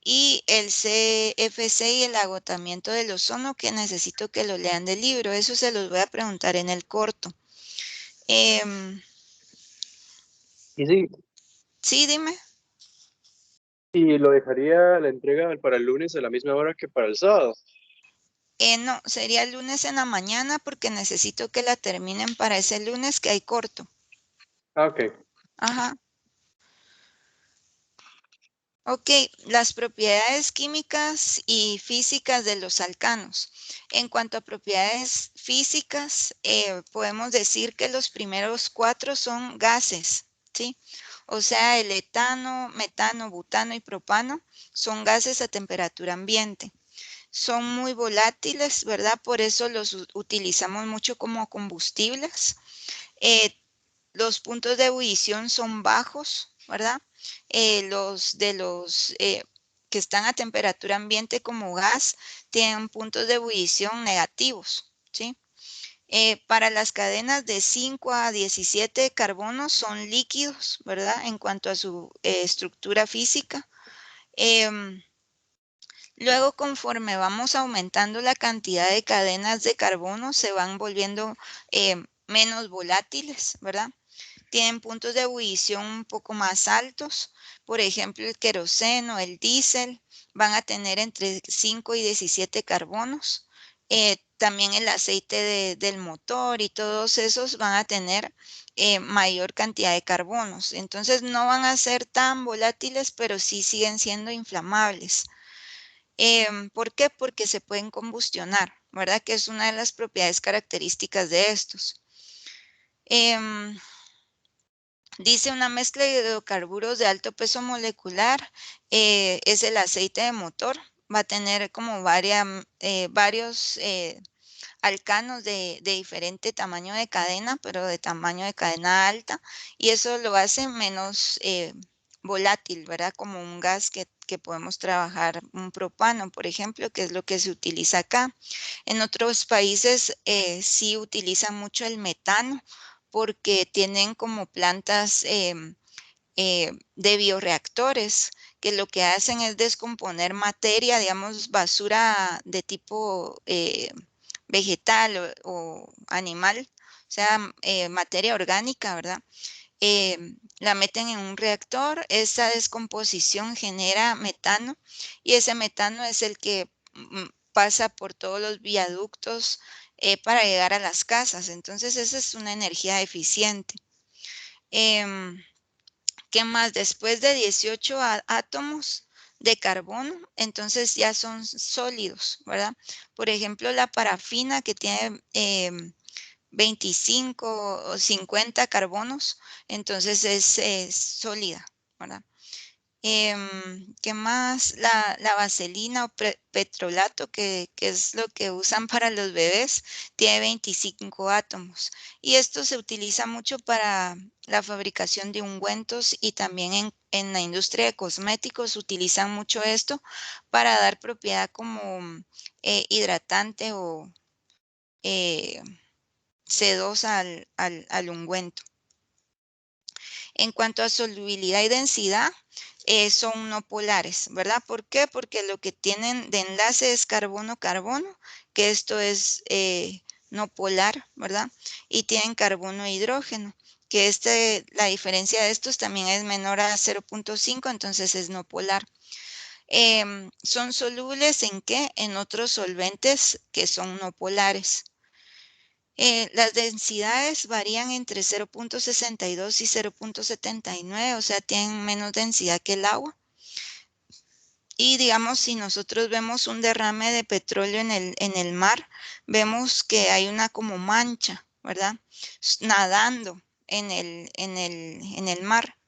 A: y el CFC y el agotamiento del ozono, que necesito que lo lean del libro. Eso se los voy a preguntar en el corto.
D: Y sí,
A: Sí, dime.
D: y lo dejaría la entrega para el lunes a la misma hora que para el sábado.
A: No, sería el lunes en la mañana porque necesito que la terminen para ese lunes que hay corto.
D: Ah, ok.
A: Ajá. Ok, las propiedades químicas y físicas de los alcanos. En cuanto a propiedades físicas, podemos decir que los primeros 4 son gases, ¿sí? O sea, el etano, metano, butano y propano son gases a temperatura ambiente. Son muy volátiles, ¿verdad? Por eso los utilizamos mucho como combustibles. Los puntos de ebullición son bajos, ¿verdad? Los que están a temperatura ambiente como gas tienen puntos de ebullición negativos, ¿sí? Para las cadenas de 5 a 17 carbonos son líquidos, ¿verdad? En cuanto a su estructura física. Luego, conforme vamos aumentando la cantidad de cadenas de carbono, se van volviendo menos volátiles, ¿verdad? Tienen puntos de ebullición un poco más altos. Por ejemplo, el queroseno, el diésel, van a tener entre 5 y 17 carbonos. También el aceite del motor y todos esos van a tener mayor cantidad de carbonos. Entonces no van a ser tan volátiles, pero sí siguen siendo inflamables. ¿Por qué? Porque se pueden combustionar, ¿verdad? Que es una de las propiedades características de estos. Dice una mezcla de hidrocarburos de alto peso molecular, es el aceite de motor, va a tener como varios alcanos de diferente tamaño de cadena, pero de tamaño de cadena alta, y eso lo hace menos volátil, ¿verdad? Como un gas que podemos trabajar, un propano, por ejemplo, que es lo que se utiliza acá. En otros países sí utilizan mucho el metano, porque tienen como plantas de bioreactores que lo que hacen es descomponer materia, digamos, basura de tipo vegetal o animal, o sea, materia orgánica, ¿verdad? La meten en un reactor, esa descomposición genera metano y ese metano es el que pasa por todos los viaductos para llegar a las casas. Entonces, esa es una energía eficiente. ¿Qué más? Después de 18 átomos de carbono, entonces ya son sólidos, ¿verdad? Por ejemplo, la parafina que tiene 25 o 50 carbonos, entonces es sólida, ¿verdad? ¿Qué más? La vaselina o petrolato, que es lo que usan para los bebés, tiene 25 átomos. Y esto se utiliza mucho para la fabricación de ungüentos y también en la industria de cosméticos utilizan mucho esto para dar propiedad como hidratante o sedosa al ungüento. En cuanto a solubilidad y densidad, son no polares, ¿verdad? ¿Por qué? Porque lo que tienen de enlace es carbono-carbono, que esto es no polar, ¿verdad? Y tienen carbono-hidrógeno, que la diferencia de estos también es menor a 0.5, entonces es no polar. ¿Son solubles en qué? En otros solventes que son no polares. Las densidades varían entre 0.62 y 0.79, o sea, tienen menos densidad que el agua. Y digamos, si nosotros vemos un derrame de petróleo en el mar, vemos que hay una como mancha, ¿verdad? Nadando en el mar.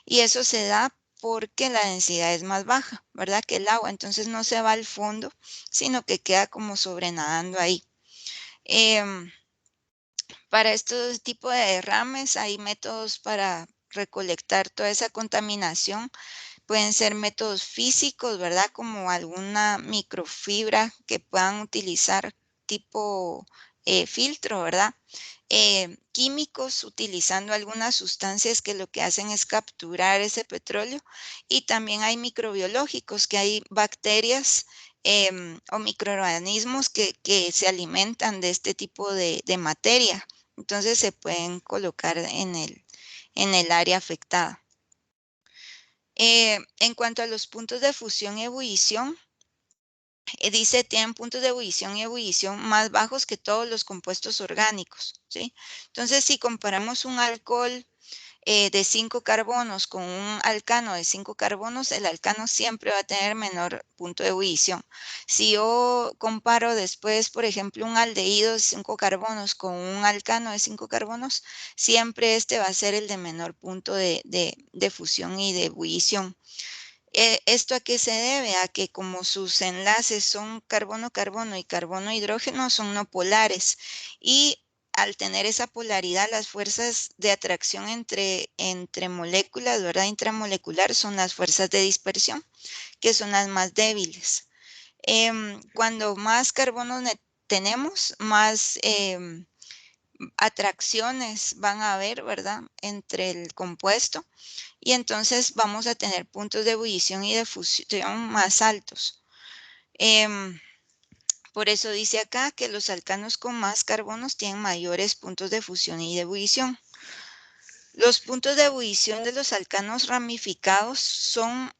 A: Y eso se da porque la densidad es más baja, ¿verdad? Que el agua. Entonces no se va al fondo, sino que queda como sobrenadando ahí. Para estos tipos de derrames hay métodos para recolectar toda esa contaminación. Pueden ser métodos físicos, ¿verdad? Como alguna microfibra que puedan utilizar tipo filtro, ¿verdad? Químicos utilizando algunas sustancias que lo que hacen es capturar ese petróleo, y también hay microbiológicos, que hay bacterias o microorganismos que se alimentan de este tipo de materia. Entonces se pueden colocar en el área afectada. En cuanto a los puntos de fusión y ebullición, dice tienen puntos de ebullición y ebullición más bajos que todos los compuestos orgánicos, ¿sí? Entonces, si comparamos un alcohol de 5 carbonos con un alcano de 5 carbonos, el alcano siempre va a tener menor punto de ebullición. Si yo comparo después, por ejemplo, un aldehído de 5 carbonos con un alcano de 5 carbonos, siempre este va a ser el de menor punto de fusión y de ebullición. ¿Esto a qué se debe? A que como sus enlaces son carbono-carbono y carbono-hidrógeno, son no polares, y al tener esa polaridad, las fuerzas de atracción entre moléculas, ¿verdad? Intramolecular, son las fuerzas de dispersión, que son las más débiles. Cuando más carbono tenemos, más atracciones van a haber, ¿verdad? Entre el compuesto, y entonces vamos a tener puntos de ebullición y de fusión más altos. Por eso dice acá que los alcanos con más carbonos tienen mayores puntos de fusión y de ebullición. Los puntos de ebullición de los alcanos ramificados son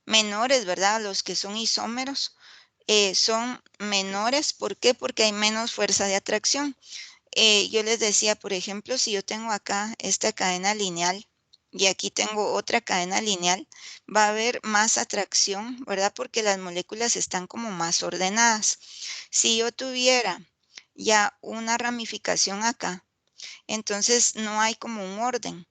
A: menores, ¿verdad? Los que son isómeros son menores. ¿Por qué? Porque hay menos fuerza de atracción. Yo les decía, por ejemplo, si yo tengo acá esta cadena lineal y aquí tengo otra cadena lineal, va a haber más atracción, ¿verdad? Porque las moléculas están como más ordenadas. Si yo tuviera ya una ramificación acá, entonces no hay como un orden,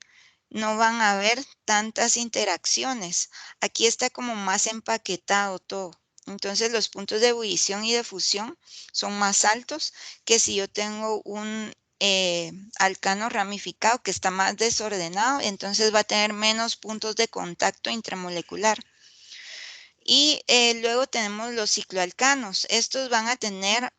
A: no van a haber tantas interacciones. Aquí está como más empaquetado todo. Entonces los puntos de ebullición y de fusión son más altos que si yo tengo un alcano ramificado que está más desordenado, entonces va a tener menos puntos de contacto intramolecular. Y luego tenemos los cicloalcanos. Estos van a tener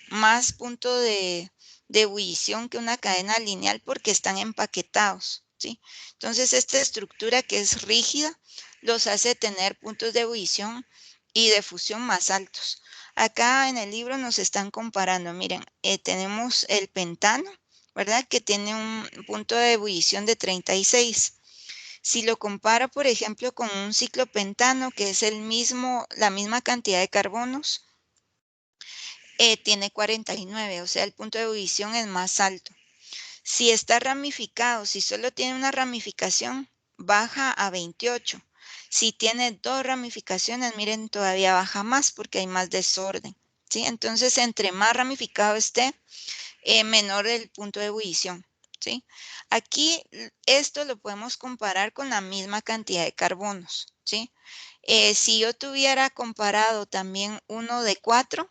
A: más puntos de ebullición que una cadena lineal porque están empaquetados, ¿sí? Entonces, esta estructura que es rígida los hace tener puntos de ebullición y de fusión más altos. Acá en el libro nos están comparando, miren, tenemos el pentano, ¿verdad? Que tiene un punto de ebullición de 36. Si lo comparo, por ejemplo, con un ciclopentano, que es la misma cantidad de carbonos, tiene 49, o sea, el punto de ebullición es más alto. Si está ramificado, si solo tiene una ramificación, baja a 28. Si tiene dos ramificaciones, miren, todavía baja más porque hay más desorden, ¿sí? Entonces, entre más ramificado esté, menor el punto de ebullición, ¿sí? Aquí esto lo podemos comparar con la misma cantidad de carbonos, ¿sí? Si yo tuviera comparado también uno de 4,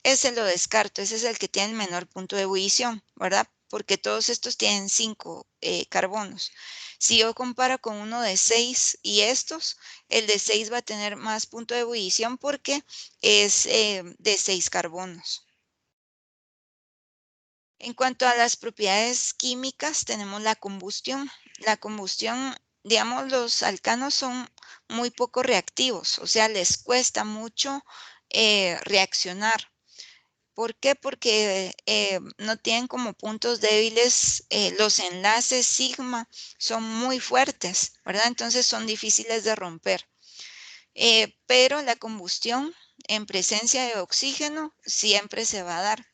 A: ese lo descarto, ese es el que tiene el menor punto de ebullición, ¿verdad? Porque todos estos tienen 5 carbonos. Si yo comparo con uno de 6 y estos, el de 6 va a tener más punto de ebullición porque es de 6 carbonos. En cuanto a las propiedades químicas, tenemos la combustión. La combustión, digamos, los alcanos son muy poco reactivos, o sea, les cuesta mucho reaccionar. ¿Por qué? Porque no tienen como puntos débiles, los enlaces sigma son muy fuertes, ¿verdad? Entonces son difíciles de romper. Pero la combustión en presencia de oxígeno siempre se va a dar.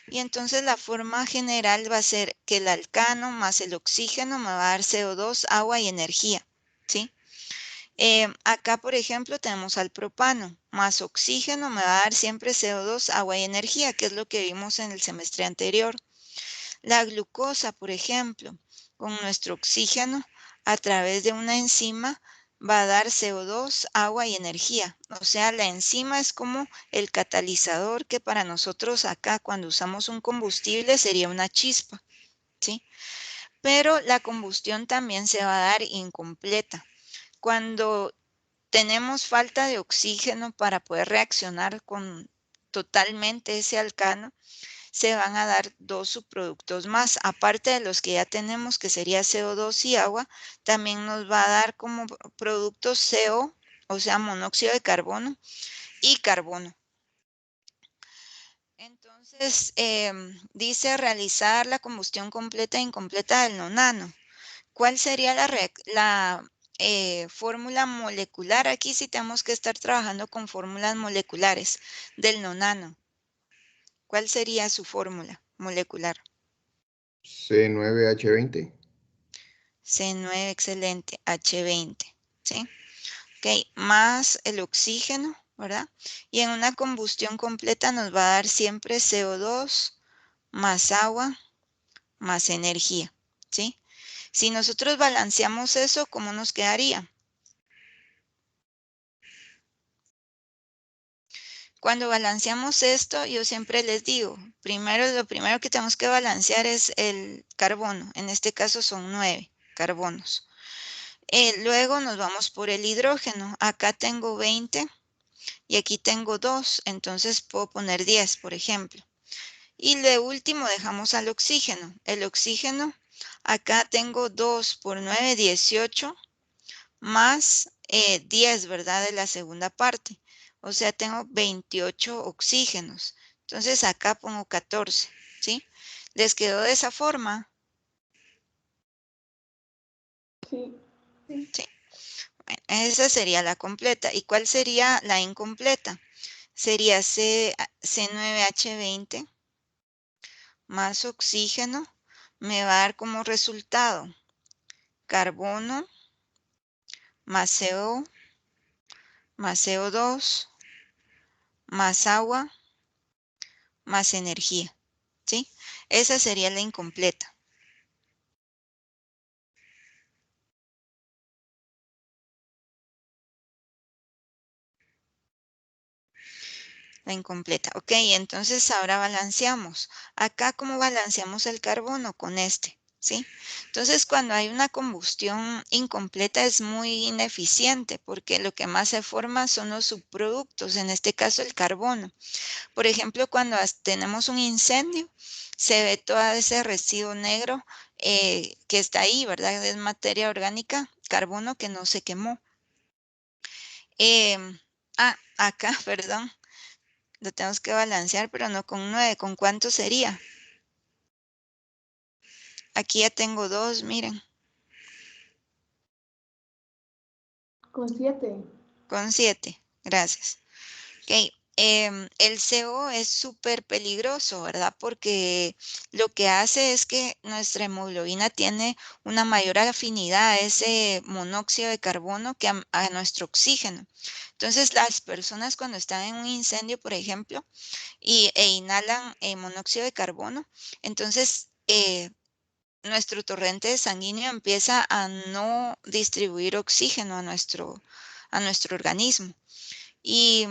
A: Y entonces la forma general va a ser que el alcano más el oxígeno me va a dar CO2, agua y energía, ¿sí? Acá, por ejemplo, tenemos al propano, más oxígeno me va a dar siempre CO2, agua y energía, que es lo que vimos en el semestre anterior. La glucosa, por ejemplo, con nuestro oxígeno, a través de una enzima, va a dar CO2, agua y energía. O sea, la enzima es como el catalizador que para nosotros acá, cuando usamos un combustible, sería una chispa, ¿sí? Pero la combustión también se va a dar incompleta. Cuando tenemos falta de oxígeno para poder reaccionar con totalmente ese alcano, se van a dar 2 subproductos más, aparte de los que ya tenemos, que sería CO2 y agua, también nos va a dar como productos CO, o sea, monóxido de carbono y carbono. Entonces, dice realizar la combustión completa e incompleta del nonano. ¿Cuál sería la fórmula molecular? Aquí sí tenemos que estar trabajando con fórmulas moleculares del nonano. ¿Cuál sería su fórmula molecular?
F: C9H20.
A: C9, excelente, H20, ¿sí? Ok, más el oxígeno, ¿verdad? Y en una combustión completa nos va a dar siempre CO2 más agua más energía, ¿sí? Si nosotros balanceamos eso, ¿cómo nos quedaría? Cuando balanceamos esto, yo siempre les digo, lo primero que tenemos que balancear es el carbono. En este caso son 9 carbonos. Luego nos vamos por el hidrógeno. Acá tengo 20 y aquí tengo 2, entonces puedo poner 10, por ejemplo. Y de último dejamos al oxígeno. El oxígeno, acá tengo 2 por 9, 18, más 10, ¿verdad? De la segunda parte. O sea, tengo 28 oxígenos. Entonces acá pongo 14, ¿sí? ¿Les quedó de esa forma?
B: Sí.
A: Sí. Bueno, esa sería la completa. ¿Y cuál sería la incompleta? Sería C9H20 más oxígeno. Me va a dar como resultado carbono más CO más CO2 más agua más energía, ¿sí? Esa sería la incompleta. La incompleta. Ok, entonces ahora balanceamos. Acá, ¿cómo balanceamos el carbono? Con este, ¿sí? Entonces, cuando hay una combustión incompleta es muy ineficiente porque lo que más se forma son los subproductos, en este caso el carbono. Por ejemplo, cuando tenemos un incendio, se ve todo ese residuo negro que está ahí, ¿verdad? Es materia orgánica, carbono que no se quemó. Acá, perdón. Lo tenemos que balancear, pero no con 9. ¿Con cuánto sería? Aquí ya tengo 2, miren.
B: Con 7.
A: Con 7. Gracias. Ok. El CO es súper peligroso, ¿verdad? Porque lo que hace es que nuestra hemoglobina tiene una mayor afinidad a ese monóxido de carbono que a nuestro oxígeno. Entonces, las personas cuando están en un incendio, por ejemplo, e inhalan monóxido de carbono, entonces nuestro torrente sanguíneo empieza a no distribuir oxígeno a nuestro organismo. Y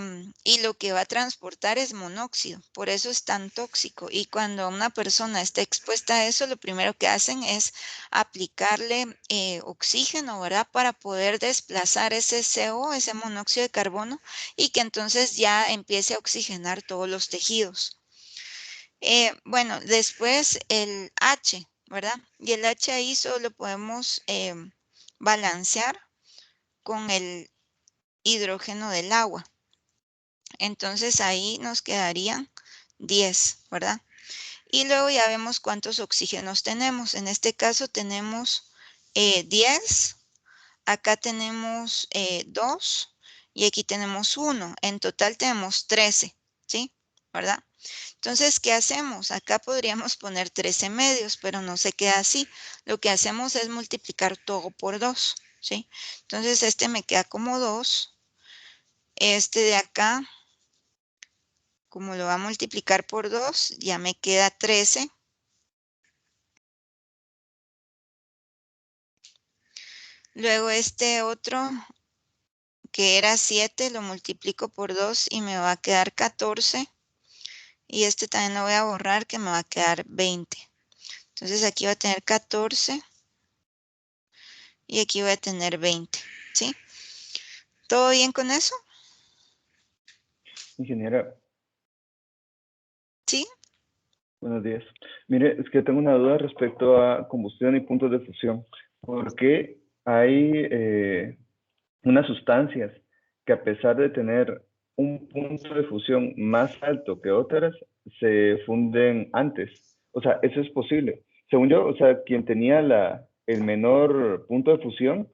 A: lo que va a transportar es monóxido, por eso es tan tóxico. Y cuando una persona está expuesta a eso, lo primero que hacen es aplicarle oxígeno, ¿verdad? Para poder desplazar ese CO, ese monóxido de carbono, y que entonces ya empiece a oxigenar todos los tejidos. Bueno, después el H, ¿verdad? Y el H ahí solo podemos balancear con el hidrógeno del agua. Entonces ahí nos quedarían 10, ¿verdad? Y luego ya vemos cuántos oxígenos tenemos. En este caso tenemos 10, acá tenemos 2 y aquí tenemos 1. En total tenemos 13, ¿sí? ¿Verdad? Entonces, ¿qué hacemos? Acá podríamos poner 13 medios, pero no se queda así. Lo que hacemos es multiplicar todo por 2, ¿sí? Entonces, este me queda como 2. Este de acá, como lo va a multiplicar por 2, ya me queda 13. Luego este otro, que era 7, lo multiplico por 2 y me va a quedar 14. Y este también lo voy a borrar, que me va a quedar 20. Entonces aquí va a tener 14 y aquí voy a tener 20, ¿sí? ¿Todo bien con eso?
I: Ingeniera, Buenos días. Mire, es que tengo una duda respecto a combustión y puntos de fusión. ¿Por qué hay unas sustancias que a pesar de tener un punto de fusión más alto que otras, se funden antes? O sea, eso es posible. Según yo, o sea, quien tenía el menor punto de fusión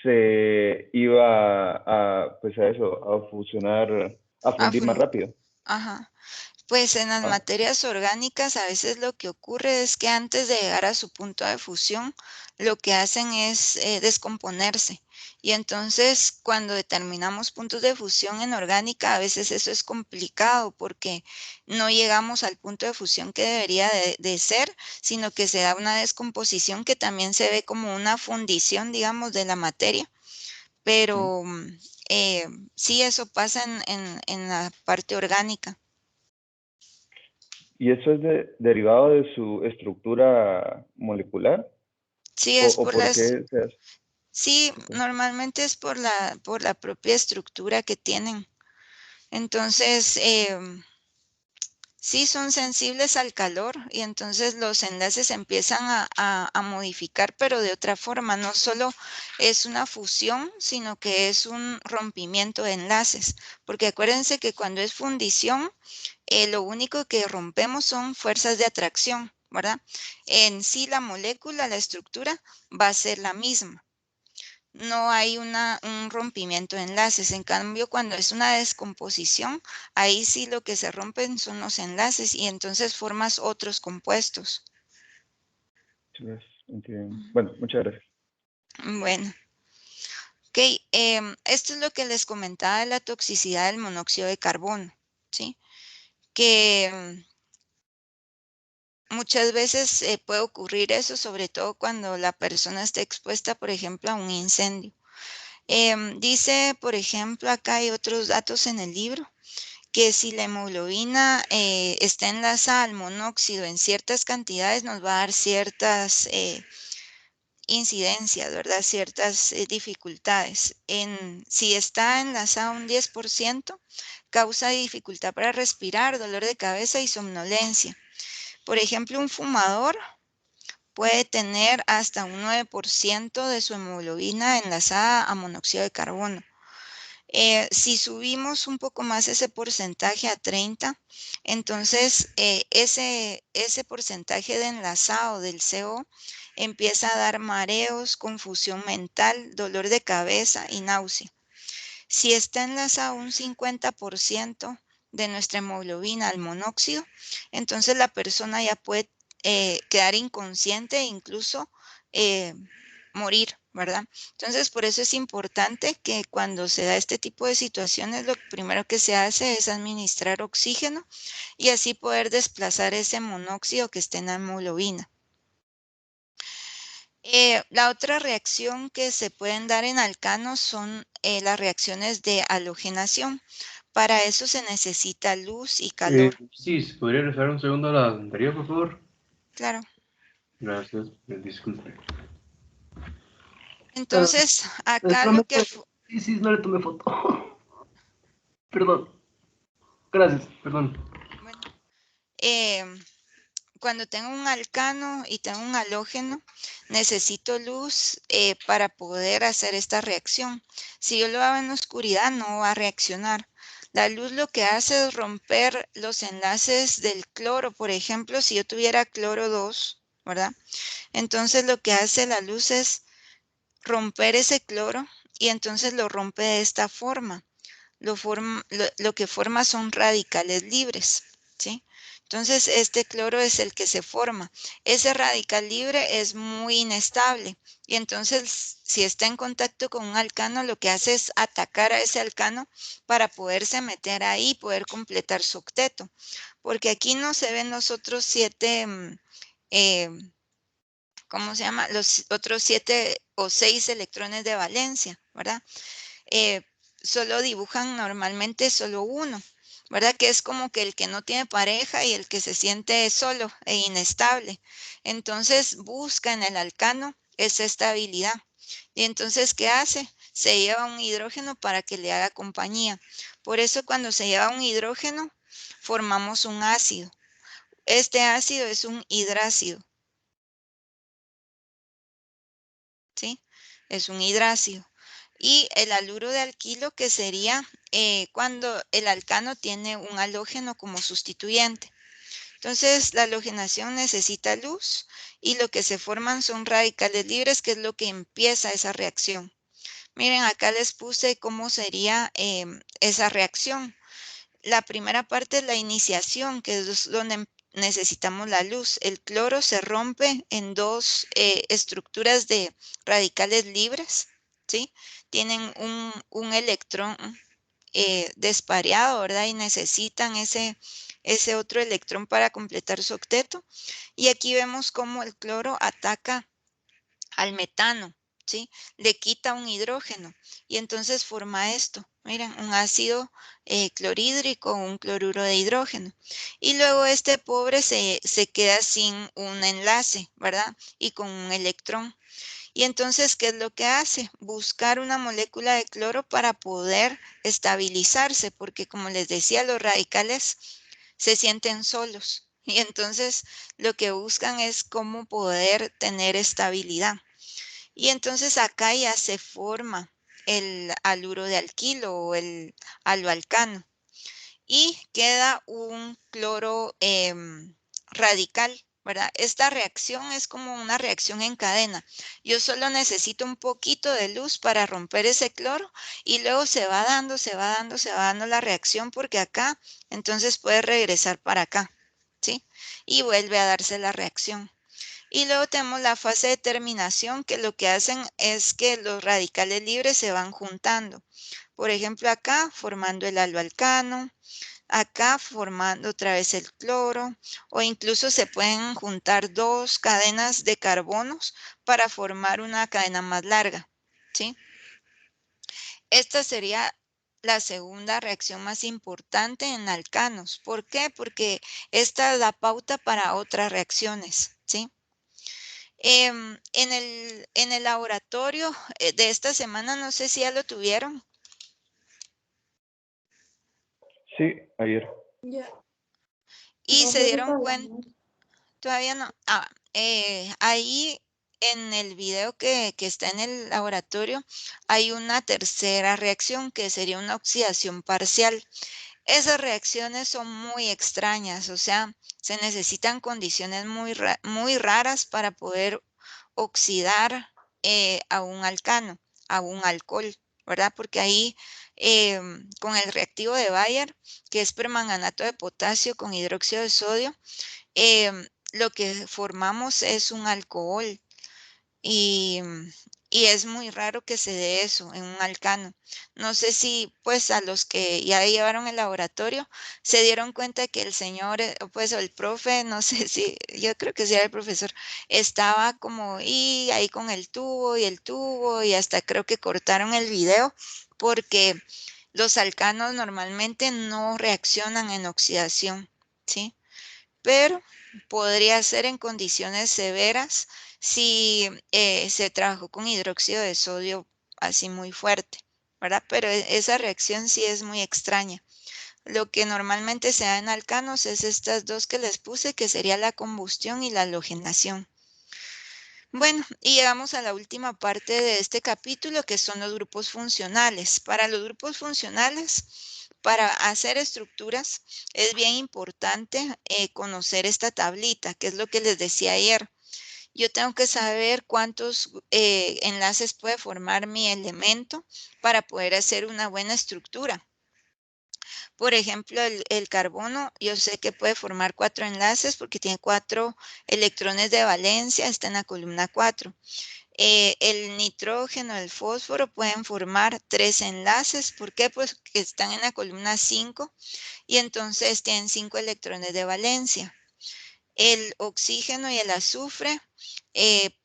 I: se iba pues a eso, a fusionar, a
A: A
I: fundir más
A: fun-
I: rápido.
A: Ajá. Pues en las
I: Ah,
A: materias orgánicas a veces lo que ocurre es que antes de llegar a su punto de fusión, lo que hacen es descomponerse. Y entonces cuando determinamos puntos de fusión en orgánica, a veces eso es complicado porque no llegamos al punto de fusión que debería de ser, sino que se da una descomposición que también se ve como una fundición, digamos, de la materia.
I: sí.
A: Pero eh, sí, eso pasa en la parte orgánica.
I: ¿Y eso es derivado de su estructura molecular?
A: Sí,
I: ¿O,
A: es
I: o
A: por
I: por
A: las,
I: qué se hace?
A: sí,
I: Ok.
A: normalmente es por la propia estructura que tienen. Entonces, sí son sensibles al calor y entonces los enlaces se empiezan a modificar, pero de otra forma. No solo es una fusión, sino que es un rompimiento de enlaces. Porque acuérdense que cuando es fundición, lo único que rompemos son fuerzas de atracción, ¿verdad? En sí la molécula, la estructura, va a ser la misma. No hay un rompimiento de enlaces. En cambio, cuando es una descomposición, ahí sí lo que se rompen son los enlaces y entonces formas otros compuestos.
I: Sí, entiendo. Bueno, muchas gracias.
A: Bueno, ok. Esto es lo que les comentaba de la toxicidad del monóxido de carbono, ¿sí? Que muchas veces puede ocurrir eso, sobre todo cuando la persona está expuesta, por ejemplo, a un incendio. Dice, por ejemplo, acá hay otros datos en el libro, que si la hemoglobina está enlazada al monóxido en ciertas cantidades, nos va a dar ciertas incidencias, ¿verdad? Ciertas dificultades. Si está enlazada a un 10%, causa dificultad para respirar, dolor de cabeza y somnolencia. Por ejemplo, un fumador puede tener hasta un 9% de su hemoglobina enlazada a monóxido de carbono. Si subimos un poco más ese porcentaje a 30, entonces ese porcentaje de enlazado del CO empieza a dar mareos, confusión mental, dolor de cabeza y náusea. Si está enlazado un 50% de nuestra hemoglobina al monóxido, entonces la persona ya puede quedar inconsciente e incluso morir, ¿verdad? Entonces, por eso es importante que cuando se da este tipo de situaciones, lo primero que se hace es administrar oxígeno y así poder desplazar ese monóxido que está en la hemoglobina. La otra reacción que se pueden dar en alcanos son las reacciones de halogenación. Para eso se necesita luz y calor.
J: Sí, ¿se podría regresar un segundo a la anterior, por favor?
A: Claro.
J: Gracias, disculpe.
A: Entonces, acá
J: No
A: lo
J: me
A: que...
J: sí, no le tomé foto. Perdón. Gracias, perdón.
A: Bueno, cuando tengo un alcano y tengo un halógeno, necesito luz para poder hacer esta reacción. Si yo lo hago en la oscuridad, no va a reaccionar. La luz lo que hace es romper los enlaces del cloro. Por ejemplo, si yo tuviera cloro 2, ¿verdad? Entonces lo que hace la luz es romper ese cloro y entonces lo rompe de esta forma. Lo que forma son radicales libres, ¿sí? Entonces, este cloro es el que se forma. Ese radical libre es muy inestable y entonces, si está en contacto con un alcano, lo que hace es atacar a ese alcano para poderse meter ahí y poder completar su octeto. Porque aquí no se ven los otros 7, ¿cómo se llama? Los otros 7 o 6 electrones de valencia, ¿verdad? eh, Solo dibujan normalmente solo uno, ¿verdad? Que es como que el que no tiene pareja y el que se siente solo e inestable. Entonces busca en el alcano esa estabilidad. Y entonces, ¿qué hace? Se lleva un hidrógeno para que le haga compañía. Por eso cuando se lleva un hidrógeno, formamos un ácido. Este ácido es un hidrácido. ¿Sí? Es un hidrácido. Y el haluro de alquilo, que sería cuando el alcano tiene un halógeno como sustituyente. Entonces, la halogenación necesita luz y lo que se forman son radicales libres, que es lo que empieza esa reacción. Miren, acá les puse cómo sería esa reacción. La primera parte es la iniciación, que es donde necesitamos la luz. El cloro se rompe en dos estructuras de radicales libres, ¿sí? Tienen un electrón despareado, ¿verdad? Y necesitan ese otro electrón para completar su octeto. Y aquí vemos cómo el cloro ataca al metano, ¿sí? Le quita un hidrógeno y entonces forma esto. Miren, un ácido clorhídrico, un cloruro de hidrógeno. Y luego este pobre se queda sin un enlace, ¿verdad? Y con un electrón. Y entonces, ¿qué es lo que hace? Buscar una molécula de cloro para poder estabilizarse, porque como les decía, los radicales se sienten solos. Y entonces lo que buscan es cómo poder tener estabilidad. Y entonces acá ya se forma el haluro de alquilo o el haloalcano. Y queda un cloro radical, ¿verdad? Esta reacción es como una reacción en cadena. Yo solo necesito un poquito de luz para romper ese cloro y luego se va dando, se va dando, se va dando la reacción porque acá, entonces puede regresar para acá, ¿sí? Y vuelve a darse la reacción. Y luego tenemos la fase de terminación, que lo que hacen es que los radicales libres se van juntando. Por ejemplo, acá formando el haloalcano, acá formando otra vez el cloro, o incluso se pueden juntar dos cadenas de carbonos para formar una cadena más larga, ¿sí? Esta sería la segunda reacción más importante en alcanos. ¿Por qué? Porque esta da pauta para otras reacciones, ¿sí? En el laboratorio de esta semana, no sé si ya lo tuvieron.
I: Sí, ayer.
E: Ya.
A: Y
E: No
A: se
E: sé si
A: dieron
E: todavía
A: cuenta,
E: no.
A: todavía no. Ahí en el video que está en el laboratorio hay una tercera reacción que sería una oxidación parcial. Esas reacciones son muy extrañas, o sea, se necesitan condiciones muy raras para poder oxidar a un alcano, a un alcohol, ¿verdad? Porque ahí con el reactivo de Bayer, que es permanganato de potasio con hidróxido de sodio, lo que formamos es un alcohol y, y es muy raro que se dé eso en un alcano. No sé si pues a los que ya llevaron el laboratorio se dieron cuenta que el señor, pues o el profe, no sé si, yo creo que sí era el profesor, estaba como y ahí con el tubo y hasta creo que cortaron el video porque los alcanos normalmente no reaccionan en oxidación, ¿sí? Pero podría ser en condiciones severas si se trabajó con hidróxido de sodio así muy fuerte, ¿verdad? Pero esa reacción sí es muy extraña. Lo que normalmente se da en alcanos es estas dos que les puse, que sería la combustión y la halogenación. Bueno, y llegamos a la última parte de este capítulo, que son los grupos funcionales. Para los grupos funcionales, para hacer estructuras, es bien importante conocer esta tablita, que es lo que les decía ayer. Yo tengo que saber cuántos enlaces puede formar mi elemento para poder hacer una buena estructura. Por ejemplo, el carbono, yo sé que puede formar 4 enlaces porque tiene 4 electrones de valencia, está en la columna 4. El nitrógeno, el fósforo pueden formar 3 enlaces. ¿Por qué? Pues que están en la columna 5 y entonces tienen 5 electrones de valencia. El oxígeno y el azufre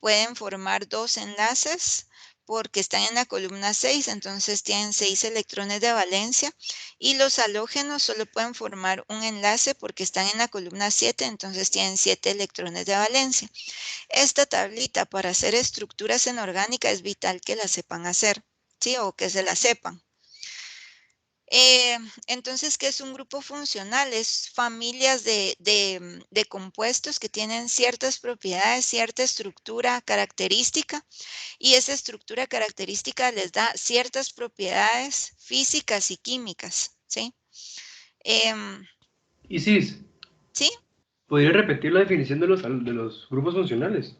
A: pueden formar 2 enlaces porque están en la columna 6, entonces tienen 6 electrones de valencia. Y los halógenos solo pueden formar un enlace porque están en la columna 7, entonces tienen 7 electrones de valencia. Esta tablita para hacer estructuras en orgánica es vital que la sepan hacer, ¿sí? O que se la sepan. Miren, acá les puse 4 ejemplos. Miren, acá les puse 4 ejemplos. Entonces, si ustedes ven, aquí está el carbono, aquí está el nitrógeno, aquí está el fósforo, aquí está el oxígeno, aquí está el azufre. Entonces, Entonces, ¿qué es un grupo funcional? Es familias de compuestos que tienen ciertas propiedades, cierta estructura característica, y esa estructura característica les da ciertas propiedades físicas y químicas, ¿sí?
J: Isis,
A: ¿Sí?
J: ¿podría repetir la definición de los grupos funcionales?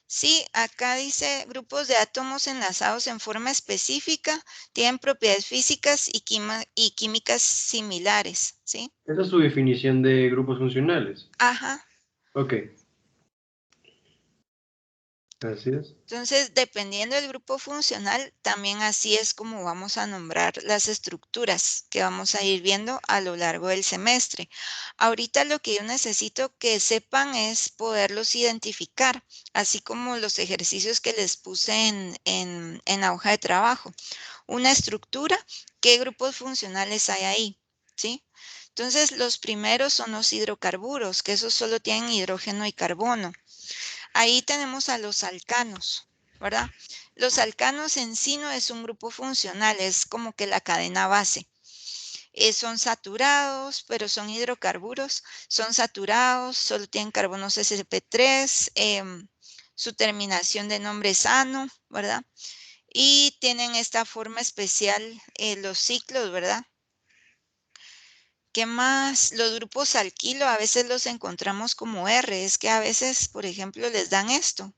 A: Sí, acá dice grupos de átomos enlazados en forma específica, tienen propiedades físicas y químicas similares, ¿sí?
J: Esa es su definición de grupos funcionales.
A: Ajá.
J: Ok. Así es.
A: Entonces, dependiendo del grupo funcional, también así es como vamos a nombrar las estructuras que vamos a ir viendo a lo largo del semestre. Ahorita lo que yo necesito que sepan es poderlos identificar, así como los ejercicios que les puse en la hoja de trabajo. Una estructura, ¿qué grupos funcionales hay ahí? ¿Sí? Entonces, los primeros son los hidrocarburos, que esos solo tienen hidrógeno y carbono. Ahí tenemos a los alcanos, ¿verdad? Los alcanos en sí no es un grupo funcional, es como que la cadena base. Son saturados, pero son hidrocarburos, son saturados, solo tienen carbonos sp3, su terminación de nombre es ano, ¿verdad? Y tienen esta forma especial, los ciclos, ¿verdad? ¿Qué más? Los grupos alquilo a veces los encontramos como R, es que a veces, por ejemplo, les dan esto.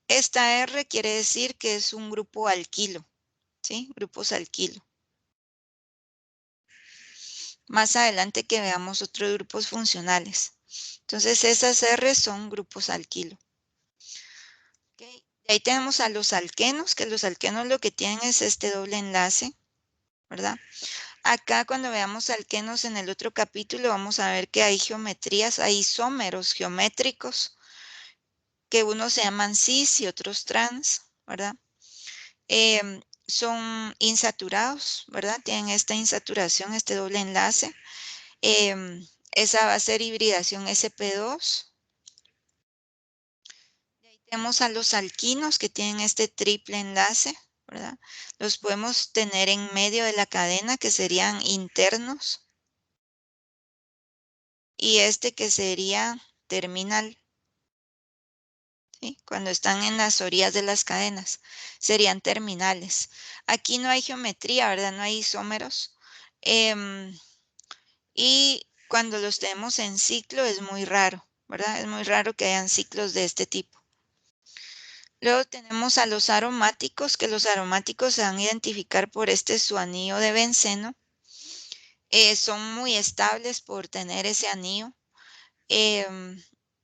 A: Esta R quiere decir que es un grupo alquilo, ¿sí? Grupos alquilo. Más adelante que veamos otros grupos funcionales. Entonces, esas R son grupos alquilo. Okay. Ahí tenemos a los alquenos, que los alquenos lo que tienen es este doble enlace, ¿verdad? Acá cuando veamos alquenos en el otro capítulo vamos a ver que hay geometrías, hay isómeros geométricos, que unos se llaman cis y otros trans, ¿verdad? Son insaturados, ¿verdad? Tienen esta insaturación, este doble enlace. Esa va a ser hibridación sp2. De ahí tenemos a los alquinos que tienen este triple enlace, ¿verdad? Los podemos tener en medio de la cadena que serían internos. Y este que sería terminal, ¿sí? Cuando están en las orillas de las cadenas, serían terminales. Aquí no hay geometría, ¿verdad? No hay isómeros. Y cuando los tenemos en ciclo es muy raro, ¿verdad? Es muy raro que hayan ciclos de este tipo. Luego tenemos a los aromáticos, que los aromáticos se van a identificar por su anillo de benceno. Son muy estables por tener ese anillo.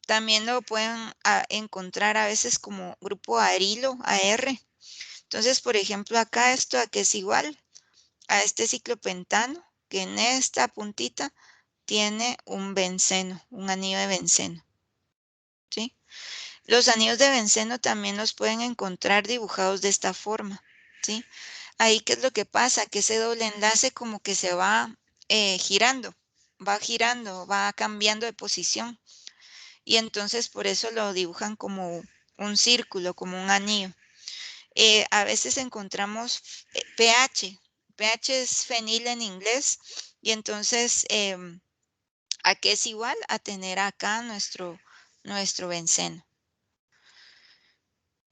A: También lo pueden encontrar a veces como grupo arilo, AR. Entonces, por ejemplo, acá esto que es igual a este ciclopentano, que en esta puntita tiene un benceno, un anillo de benceno. ¿Sí? Los anillos de benceno también los pueden encontrar dibujados de esta forma. ¿Sí? Ahí, ¿qué es lo que pasa? Que ese doble enlace como que se va girando, va cambiando de posición. Y entonces por eso lo dibujan como un círculo, como un anillo. A veces encontramos pH. pH es fenil en inglés. Y entonces, ¿a qué es igual? A tener acá nuestro benceno.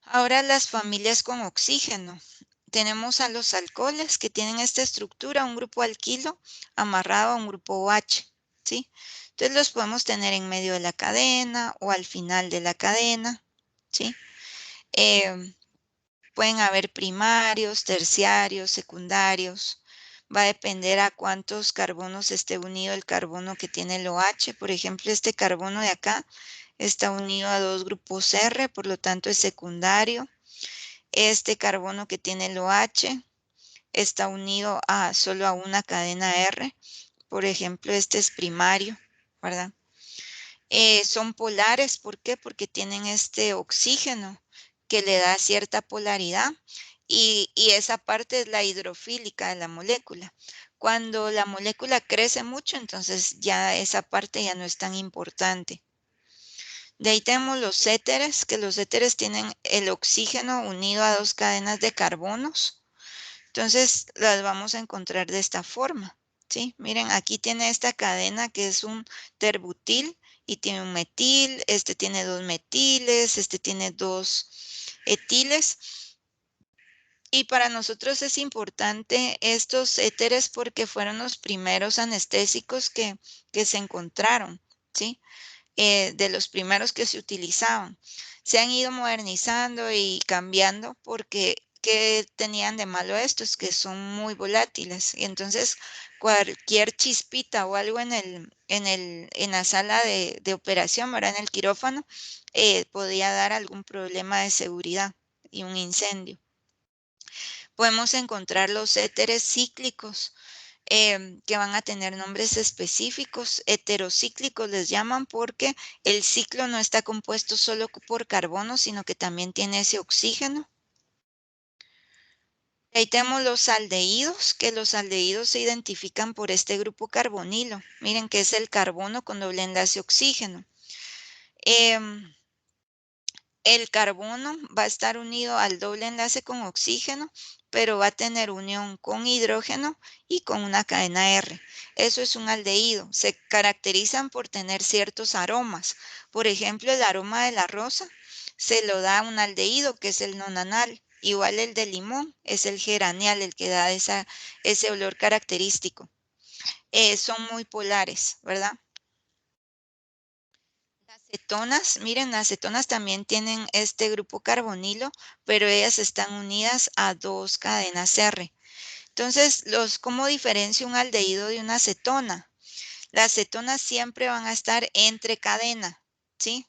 A: Ahora las familias con oxígeno. Tenemos a los alcoholes que tienen esta estructura, un grupo alquilo amarrado a un grupo OH. ¿Sí? Entonces los podemos tener en medio de la cadena o al final de la cadena. ¿Sí? Pueden haber primarios, terciarios, secundarios. Va a depender a cuántos carbonos esté unido el carbono que tiene el OH. Por ejemplo, este carbono de acá está unido a dos grupos R, por lo tanto es secundario. Este carbono que tiene el OH está unido solo a una cadena R. Por ejemplo, este es primario, ¿verdad? Son polares, ¿por qué? Porque tienen este oxígeno que le da cierta polaridad y esa parte es la hidrofílica de la molécula. Cuando la molécula crece mucho, entonces ya esa parte ya no es tan importante. De ahí tenemos los éteres, que los éteres tienen el oxígeno unido a dos cadenas de carbonos. Entonces las vamos a encontrar de esta forma, ¿sí? Miren, aquí tiene esta cadena que es un terbutil y tiene un metil, este tiene 2 metiles, este tiene 2 etiles. Y para nosotros es importante estos éteres porque fueron los primeros anestésicos que se encontraron, ¿sí? De los primeros que se utilizaban. Se han ido modernizando y cambiando porque ¿qué tenían de malo estos? Que son muy volátiles. Y entonces cualquier chispita o algo en la sala de operación, ¿verdad? En el quirófano, podía dar algún problema de seguridad y un incendio. Podemos encontrar los éteres cíclicos que van a tener nombres específicos. Heterocíclicos les llaman porque el ciclo no está compuesto solo por carbono, sino que también tiene ese oxígeno. Ahí tenemos los aldehídos, que los aldehídos se identifican por este grupo carbonilo. Miren que es el carbono con doble enlace oxígeno. El carbono va a estar unido al doble enlace con oxígeno, pero va a tener unión con hidrógeno y con una cadena R. Eso es un aldehído. Se caracterizan por tener ciertos aromas. Por ejemplo, el aroma de la rosa se lo da un aldehído, que es el nonanal. Igual el de limón es el geranial, el que da ese olor característico. Son muy polares, ¿verdad? Acetonas, miren, las acetonas también tienen este grupo carbonilo, pero ellas están unidas a 2 cadenas R. Entonces, ¿cómo diferencio un aldehído de una acetona? Las acetonas siempre van a estar entre cadena, ¿sí?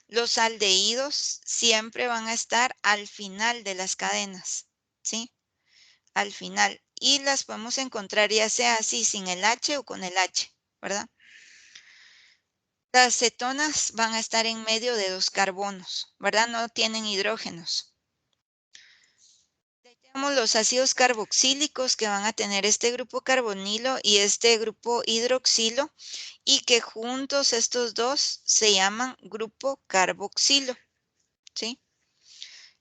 A: Los aldehídos siempre van a estar al final de las cadenas, ¿sí? Al final. Y las podemos encontrar ya sea así, sin el H o con el H, ¿verdad? Las cetonas van a estar en medio de 2 carbonos, ¿verdad? No tienen hidrógenos. Tenemos los ácidos carboxílicos que van a tener este grupo carbonilo y este grupo hidroxilo y que juntos estos dos se llaman grupo carboxilo, ¿sí?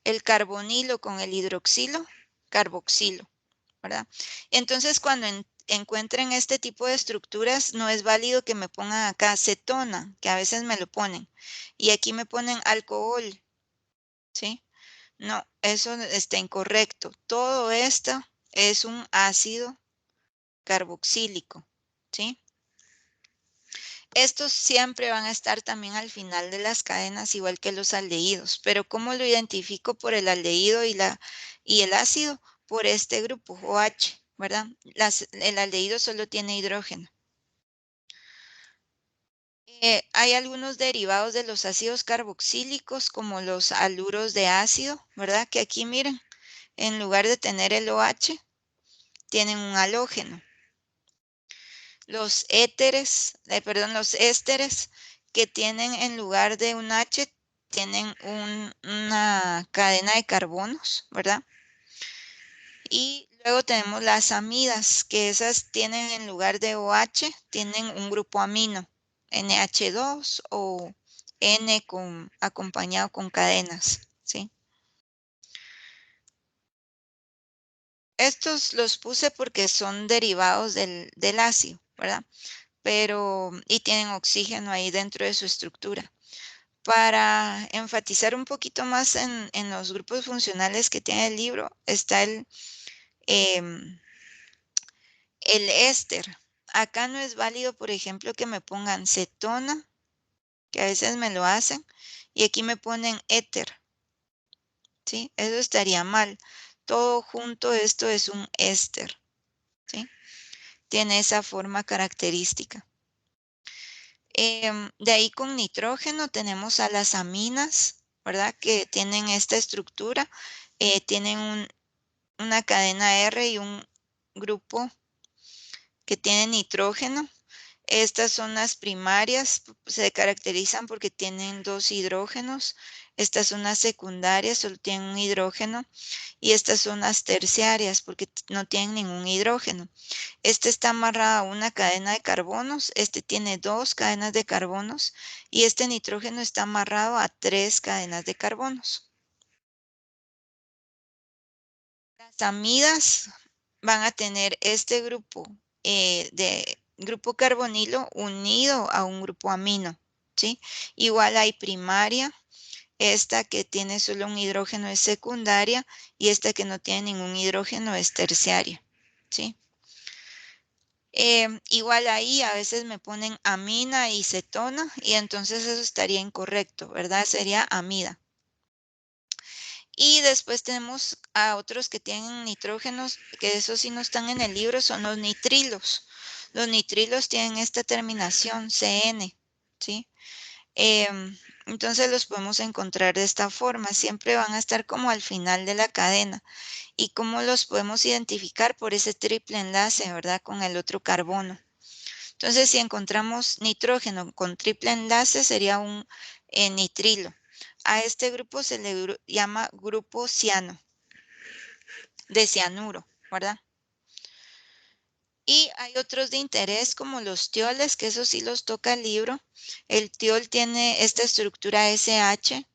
A: El carbonilo con el hidroxilo, carboxilo, ¿verdad? Entonces, cuando encuentren este tipo de estructuras, no es válido que me pongan acá cetona, que a veces me lo ponen, y aquí me ponen alcohol, ¿sí? No, eso está incorrecto. Todo esto es un ácido carboxílico, ¿sí? Estos siempre van a estar también al final de las cadenas, igual que los aldehídos. Pero ¿cómo lo identifico por el aldehído y el ácido? Por este grupo, OH, ¿verdad? El aldehído solo tiene hidrógeno. Hay algunos derivados de los ácidos carboxílicos, como los haluros de ácido, ¿verdad? Que aquí miren, en lugar de tener el OH, tienen un halógeno. Los los ésteres que tienen en lugar de un H, tienen una cadena de carbonos, ¿verdad? Y luego tenemos las amidas, que esas tienen en lugar de OH, tienen un grupo amino, NH2 o N acompañado con cadenas, ¿sí? Estos los puse porque son derivados del ácido, ¿verdad? Y tienen oxígeno ahí dentro de su estructura. Para enfatizar un poquito más en los grupos funcionales que tiene el libro, está el éster. Acá no es válido, por ejemplo, que me pongan cetona, que a veces me lo hacen, y aquí me ponen éter, ¿sí? Eso estaría mal. Todo junto esto es un éster, ¿sí? Tiene esa forma característica. De ahí con nitrógeno tenemos a las aminas, ¿verdad? Que tienen esta estructura, tienen una cadena R y un grupo que tiene nitrógeno. Estas son las primarias, se caracterizan porque tienen 2 hidrógenos. Estas son las secundarias, solo tienen un hidrógeno. Y estas son las terciarias porque no tienen ningún hidrógeno. Este está amarrado a una cadena de carbonos, este tiene 2 cadenas de carbonos y este nitrógeno está amarrado a 3 cadenas de carbonos. Las las amidas van a tener este grupo de grupo carbonilo unido a un grupo amino, ¿sí? Igual hay primaria, esta que tiene solo un hidrógeno es secundaria y esta que no tiene ningún hidrógeno es terciaria, ¿sí? Igual ahí a veces me ponen amina y cetona y entonces eso estaría incorrecto, ¿verdad? Sería amida. Y después tenemos a otros que tienen nitrógenos, que esos sí no están en el libro, son los nitrilos. Los nitrilos tienen esta terminación CN, ¿sí? Entonces los podemos encontrar de esta forma. Siempre van a estar como al final de la cadena. ¿Y cómo los podemos identificar? Por ese triple enlace, ¿verdad? Con el otro carbono. Entonces, si encontramos nitrógeno con triple enlace, sería un nitrilo. A este grupo se le llama grupo ciano, de cianuro, ¿verdad? Y hay otros de interés como los tioles, que eso sí los toca el libro. El tiol tiene esta estructura SH,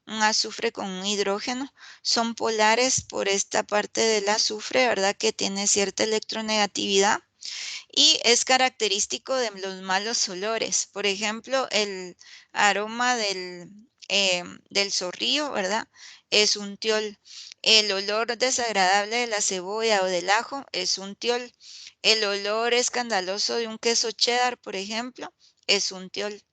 A: un azufre con un hidrógeno. Son polares por esta parte del azufre, ¿verdad? Que tiene cierta electronegatividad. Y es característico de los malos olores. Por ejemplo, el aroma del zorrillo, ¿verdad? Es un tiol. El olor desagradable de la cebolla o del ajo es un tiol. El olor escandaloso de un queso cheddar, por ejemplo, es un tiol.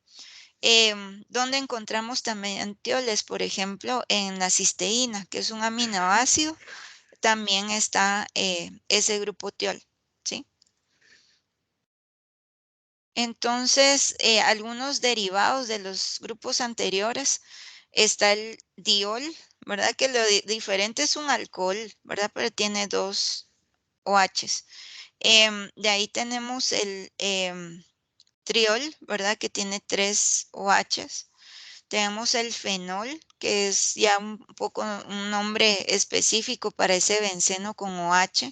A: Donde encontramos también tioles, por ejemplo, en la cisteína, que es un aminoácido, también está ese grupo tiol, ¿sí? Entonces, algunos derivados de los grupos anteriores, está el diol, ¿verdad? Que lo diferente es un alcohol, ¿verdad? Pero tiene dos OHs. De ahí tenemos el triol, ¿verdad? Que tiene 3 OHs. Tenemos el fenol, que es ya un poco un nombre específico para ese benceno con OH.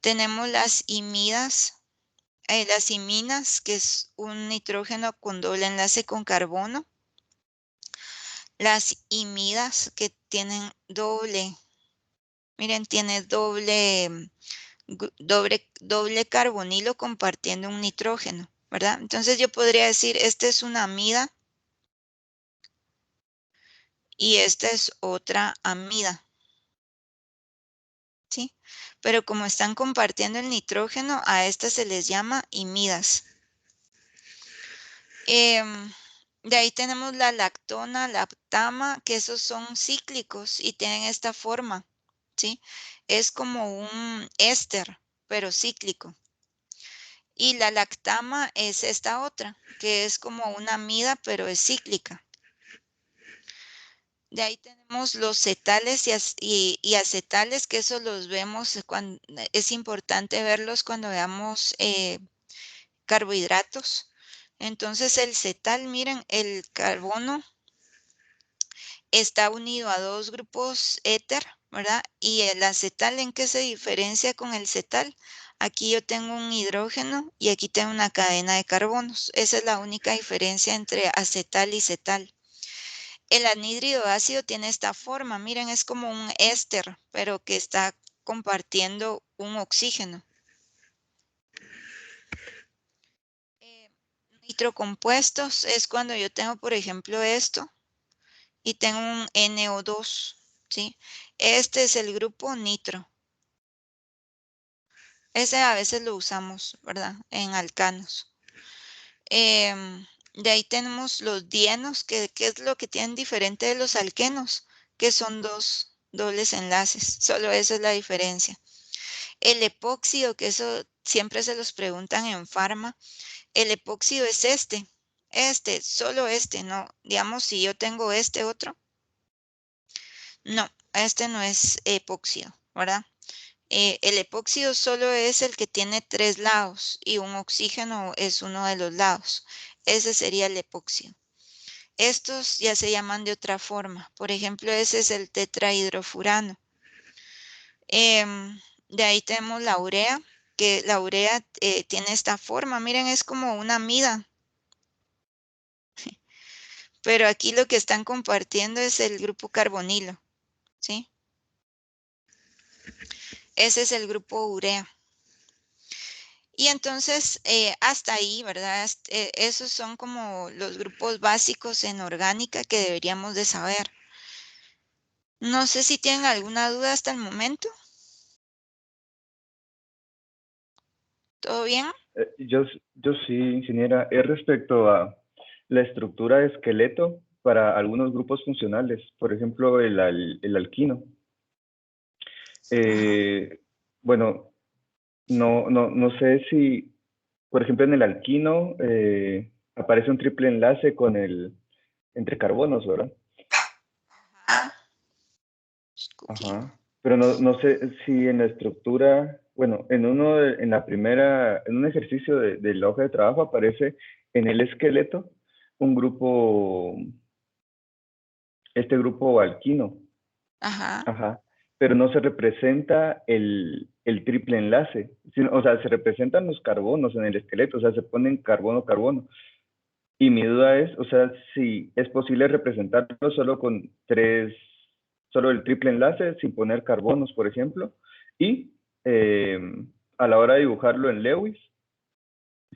A: Tenemos las imidas. Las iminas, que es un nitrógeno con doble enlace con carbono. Las imidas que tienen doble, miren, tiene doble carbonilo compartiendo un nitrógeno, ¿verdad? Entonces yo podría decir, esta es una amida y esta es otra amida, ¿sí? Pero como están compartiendo el nitrógeno, a estas se les llama imidas. De ahí tenemos la lactona, lactama, que esos son cíclicos y tienen esta forma, ¿sí? Es como un éster, pero cíclico. Y la lactama es esta otra, que es como una amida, pero es cíclica. De ahí tenemos los cetales y acetales, que eso los vemos cuando es importante verlos cuando veamos carbohidratos. Entonces el cetal, miren, el carbono está unido a dos grupos éter, ¿verdad? Y el acetal, ¿en qué se diferencia con el cetal? Aquí yo tengo un hidrógeno y aquí tengo una cadena de carbonos. Esa es la única diferencia entre acetal y cetal. El anhídrido ácido tiene esta forma, miren, es como un éster, pero que está compartiendo un oxígeno. Nitrocompuestos es cuando yo tengo, por ejemplo, esto y tengo un NO2, ¿sí? Este es el grupo nitro. Ese a veces lo usamos, ¿verdad? En alcanos. De ahí tenemos los dienos, que es lo que tienen diferente de los alquenos, que son dos dobles enlaces. Solo esa es la diferencia. El epóxido, que eso siempre se los preguntan en farma. El epóxido es solo este, no. Digamos, si yo tengo este otro. No, este no es epóxido, ¿verdad? El epóxido solo es el que tiene 3 lados y un oxígeno es uno de los lados. Ese sería el epóxido. Estos ya se llaman de otra forma. Por ejemplo, ese es el tetrahidrofurano. De ahí tenemos la urea, que la urea tiene esta forma. Miren, es como una amida. Pero aquí lo que están compartiendo es el grupo carbonilo, ¿sí? Ese es el grupo urea. Y entonces, hasta ahí, ¿verdad? Esos son como los grupos básicos en orgánica que deberíamos de saber. No sé si tienen alguna duda hasta el momento. ¿Todo bien?
I: Yo sí, ingeniera, es respecto a la estructura de esqueleto para algunos grupos funcionales, por ejemplo, el alquino. Bueno, no sé si, por ejemplo, en el alquino aparece un triple enlace con entre carbonos, ¿verdad? Ajá. Pero no sé si en la estructura, bueno, en un ejercicio de la hoja de trabajo aparece en el esqueleto un grupo, este grupo alquino.
A: Ajá.
I: Ajá. Pero no se representa el triple enlace, o sea, se representan los carbonos en el esqueleto, o sea, se ponen carbono. Y mi duda es, o sea, si es posible representarlo solo con solo el triple enlace, sin poner carbonos, por ejemplo, y a la hora de dibujarlo en Lewis,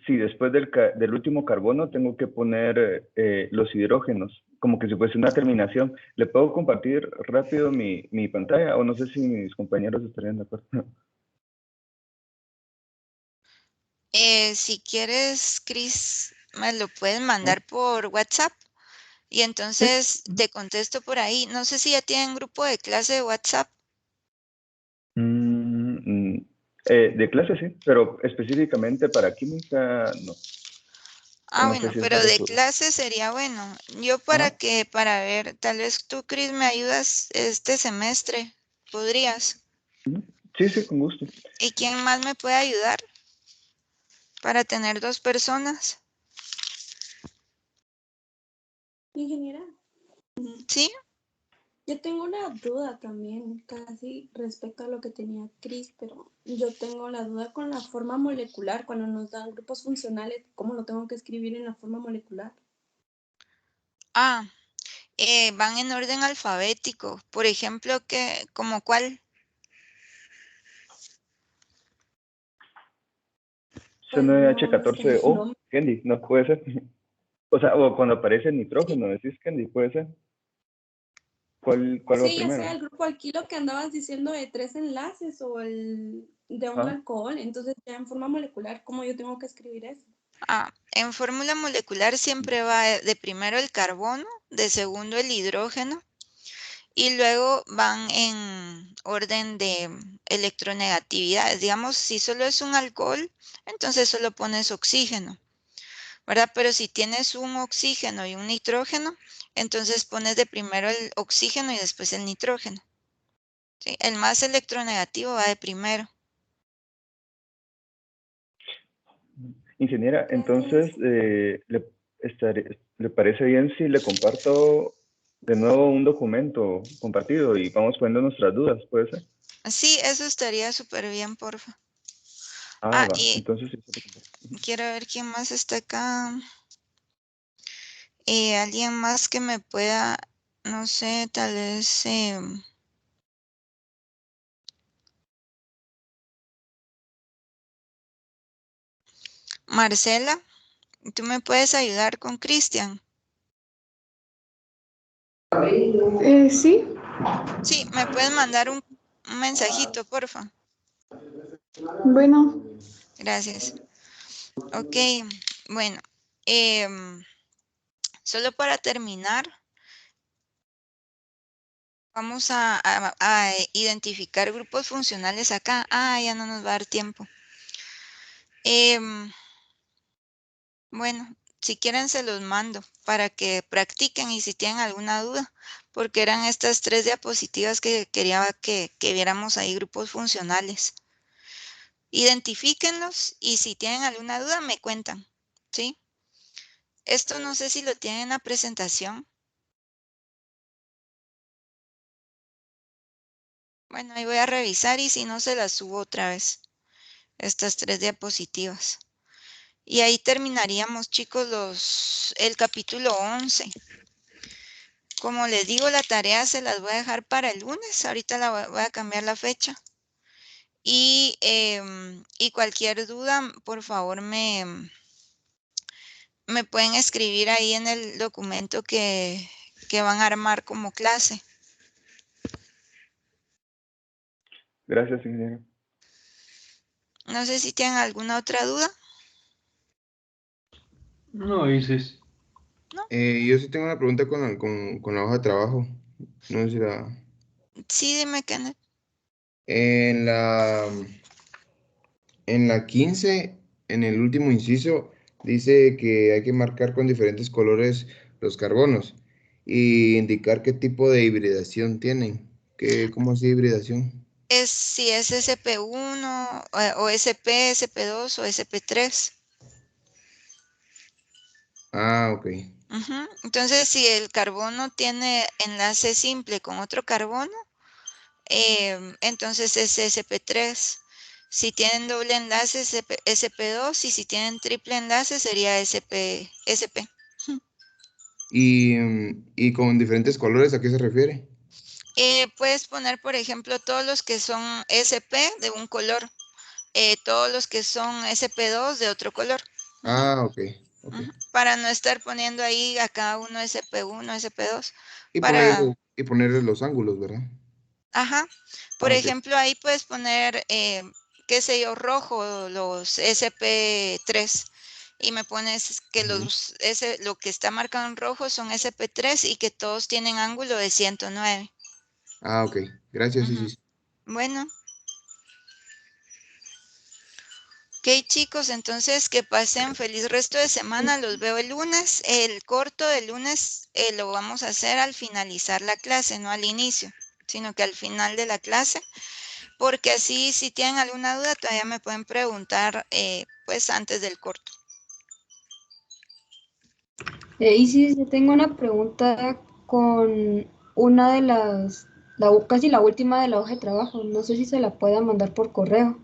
I: si después del último carbono tengo que poner los hidrógenos, como que si fuese una terminación. ¿Le puedo compartir rápido mi pantalla? O no sé si mis compañeros estarían de acuerdo.
A: Si quieres, Cris, me lo puedes mandar por WhatsApp y entonces te contesto por ahí. No sé si ya tienen grupo de clase de WhatsApp.
I: De clase sí, pero específicamente para química no.
A: Ah,
I: No sé
A: bueno,
I: si es
A: pero
I: varias
A: de
I: horas.
A: clase sería bueno. Yo para ver, tal vez tú, Cris, me ayudas este semestre. ¿Podrías?
I: Sí, con gusto.
A: ¿Y quién más me puede ayudar para tener 2 personas?
E: Ingeniera.
A: Sí.
E: Yo tengo una duda también, casi respecto a lo que tenía Cris, pero yo tengo la duda con la forma molecular. Cuando nos dan grupos funcionales, ¿cómo lo tengo que escribir en la forma molecular?
A: Ah, van en orden alfabético. Por ejemplo, ¿como cuál?
E: Pues no sé el
I: CN-H14O,
E: nombre.
I: Candy, no puede ser. O sea, o cuando aparece el nitrógeno, decís Candy, puede ser. ¿Cuál va
E: Sí, ya
I: primero?
E: sea el grupo alquilo que andabas diciendo de 3 enlaces o el de un alcohol. Entonces, ya en forma molecular, ¿cómo yo tengo que escribir eso?
A: En fórmula molecular siempre va de primero el carbono, de segundo el hidrógeno y luego van en orden de electronegatividades. Digamos, si solo es un alcohol, entonces solo pones oxígeno, ¿verdad? Pero si tienes un oxígeno y un nitrógeno, entonces pones de primero el oxígeno y después el nitrógeno. ¿Sí? El más electronegativo va de primero.
I: Ingeniera, entonces, ¿le parece bien si le comparto de nuevo un documento compartido y vamos poniendo nuestras dudas? ¿Puede ser?
A: Sí, eso estaría súper bien, porfa.
I: Va.
A: Y
I: Entonces, sí,
A: quiero ver quién más está acá. Alguien más que me pueda, no sé, tal vez Marcela, ¿tú me puedes ayudar con Cristian?
B: Sí.
A: Sí, me puedes mandar un mensajito, porfa.
B: Bueno.
A: Gracias. Ok, bueno, solo para terminar, vamos a identificar grupos funcionales acá. Ya no nos va a dar tiempo. Bueno, si quieren se los mando para que practiquen y si tienen alguna duda, porque eran estas 3 diapositivas que quería que viéramos ahí grupos funcionales. Identifíquenlos y si tienen alguna duda me cuentan, ¿sí? Esto no sé si lo tienen en la presentación. Bueno, ahí voy a revisar y si no se las subo otra vez, estas 3 diapositivas. Y ahí terminaríamos, chicos, el capítulo 11. Como les digo, la tarea se las voy a dejar para el lunes. Ahorita voy a cambiar la fecha. Y cualquier duda, por favor, me pueden escribir ahí en el documento que van a armar como clase.
I: Gracias, ingeniero.
A: No sé si tienen alguna otra duda.
J: No, Isis.
F: Yo sí tengo una pregunta con la hoja de trabajo. No sé si la...
A: Sí, dime, Kenneth.
F: En la 15, en el último inciso, dice que hay que marcar con diferentes colores los carbonos y indicar qué tipo de hibridación tienen. ¿Cómo así hibridación?
A: Si es SP1 o SP, SP2 o SP3.
F: Ah, ok.
A: Entonces, si el carbono tiene enlace simple con otro carbono, entonces es SP3. Si tienen doble enlace es SP2 y si tienen triple enlace sería SP.
F: ¿Y con diferentes colores a qué se refiere?
A: Puedes poner, por ejemplo, todos los que son SP de un color, todos los que son SP2 de otro color.
F: Ah, ok.
A: Para no estar poniendo ahí a cada uno SP1, SP2.
F: Y ponerle los ángulos, ¿verdad?
A: Ajá. Por
F: Ok.
A: ejemplo, ahí puedes poner, qué sé yo, rojo, los SP3. Y me pones que lo que está marcado en rojo son SP3 y que todos tienen ángulo de 109.
F: Ah, ok. Gracias, Isis.
A: Bueno. Ok, chicos, entonces que pasen feliz resto de semana. Los veo el lunes. El corto del lunes lo vamos a hacer al finalizar la clase, no al inicio, sino que al final de la clase. Porque así, si tienen alguna duda, todavía me pueden preguntar pues antes del corto.
C: Y sí, yo tengo una pregunta con una de casi la última de la hoja de trabajo. No sé si se la pueda mandar por correo.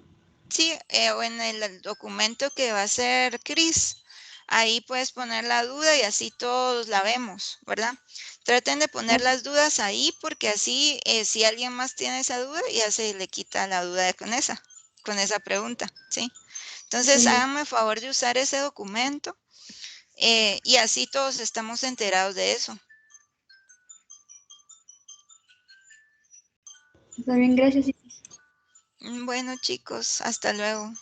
A: Sí, o en el documento que va a hacer Cris, ahí puedes poner la duda y así todos la vemos, ¿verdad? Traten de poner las dudas ahí porque así si alguien más tiene esa duda, ya se le quita la duda con esa pregunta, ¿sí? Entonces, háganme favor de usar ese documento y así todos estamos enterados de eso.
C: Está bien, gracias.
A: Bueno, chicos, hasta luego.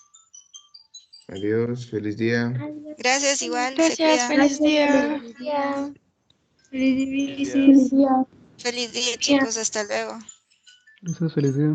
F: Adiós, feliz día.
A: Gracias, igual.
G: Gracias,
A: Se cuidan.
G: feliz día.
C: Feliz día.
B: Feliz día.
A: Feliz día, chicos. Hasta luego.
H: Gracias, feliz día.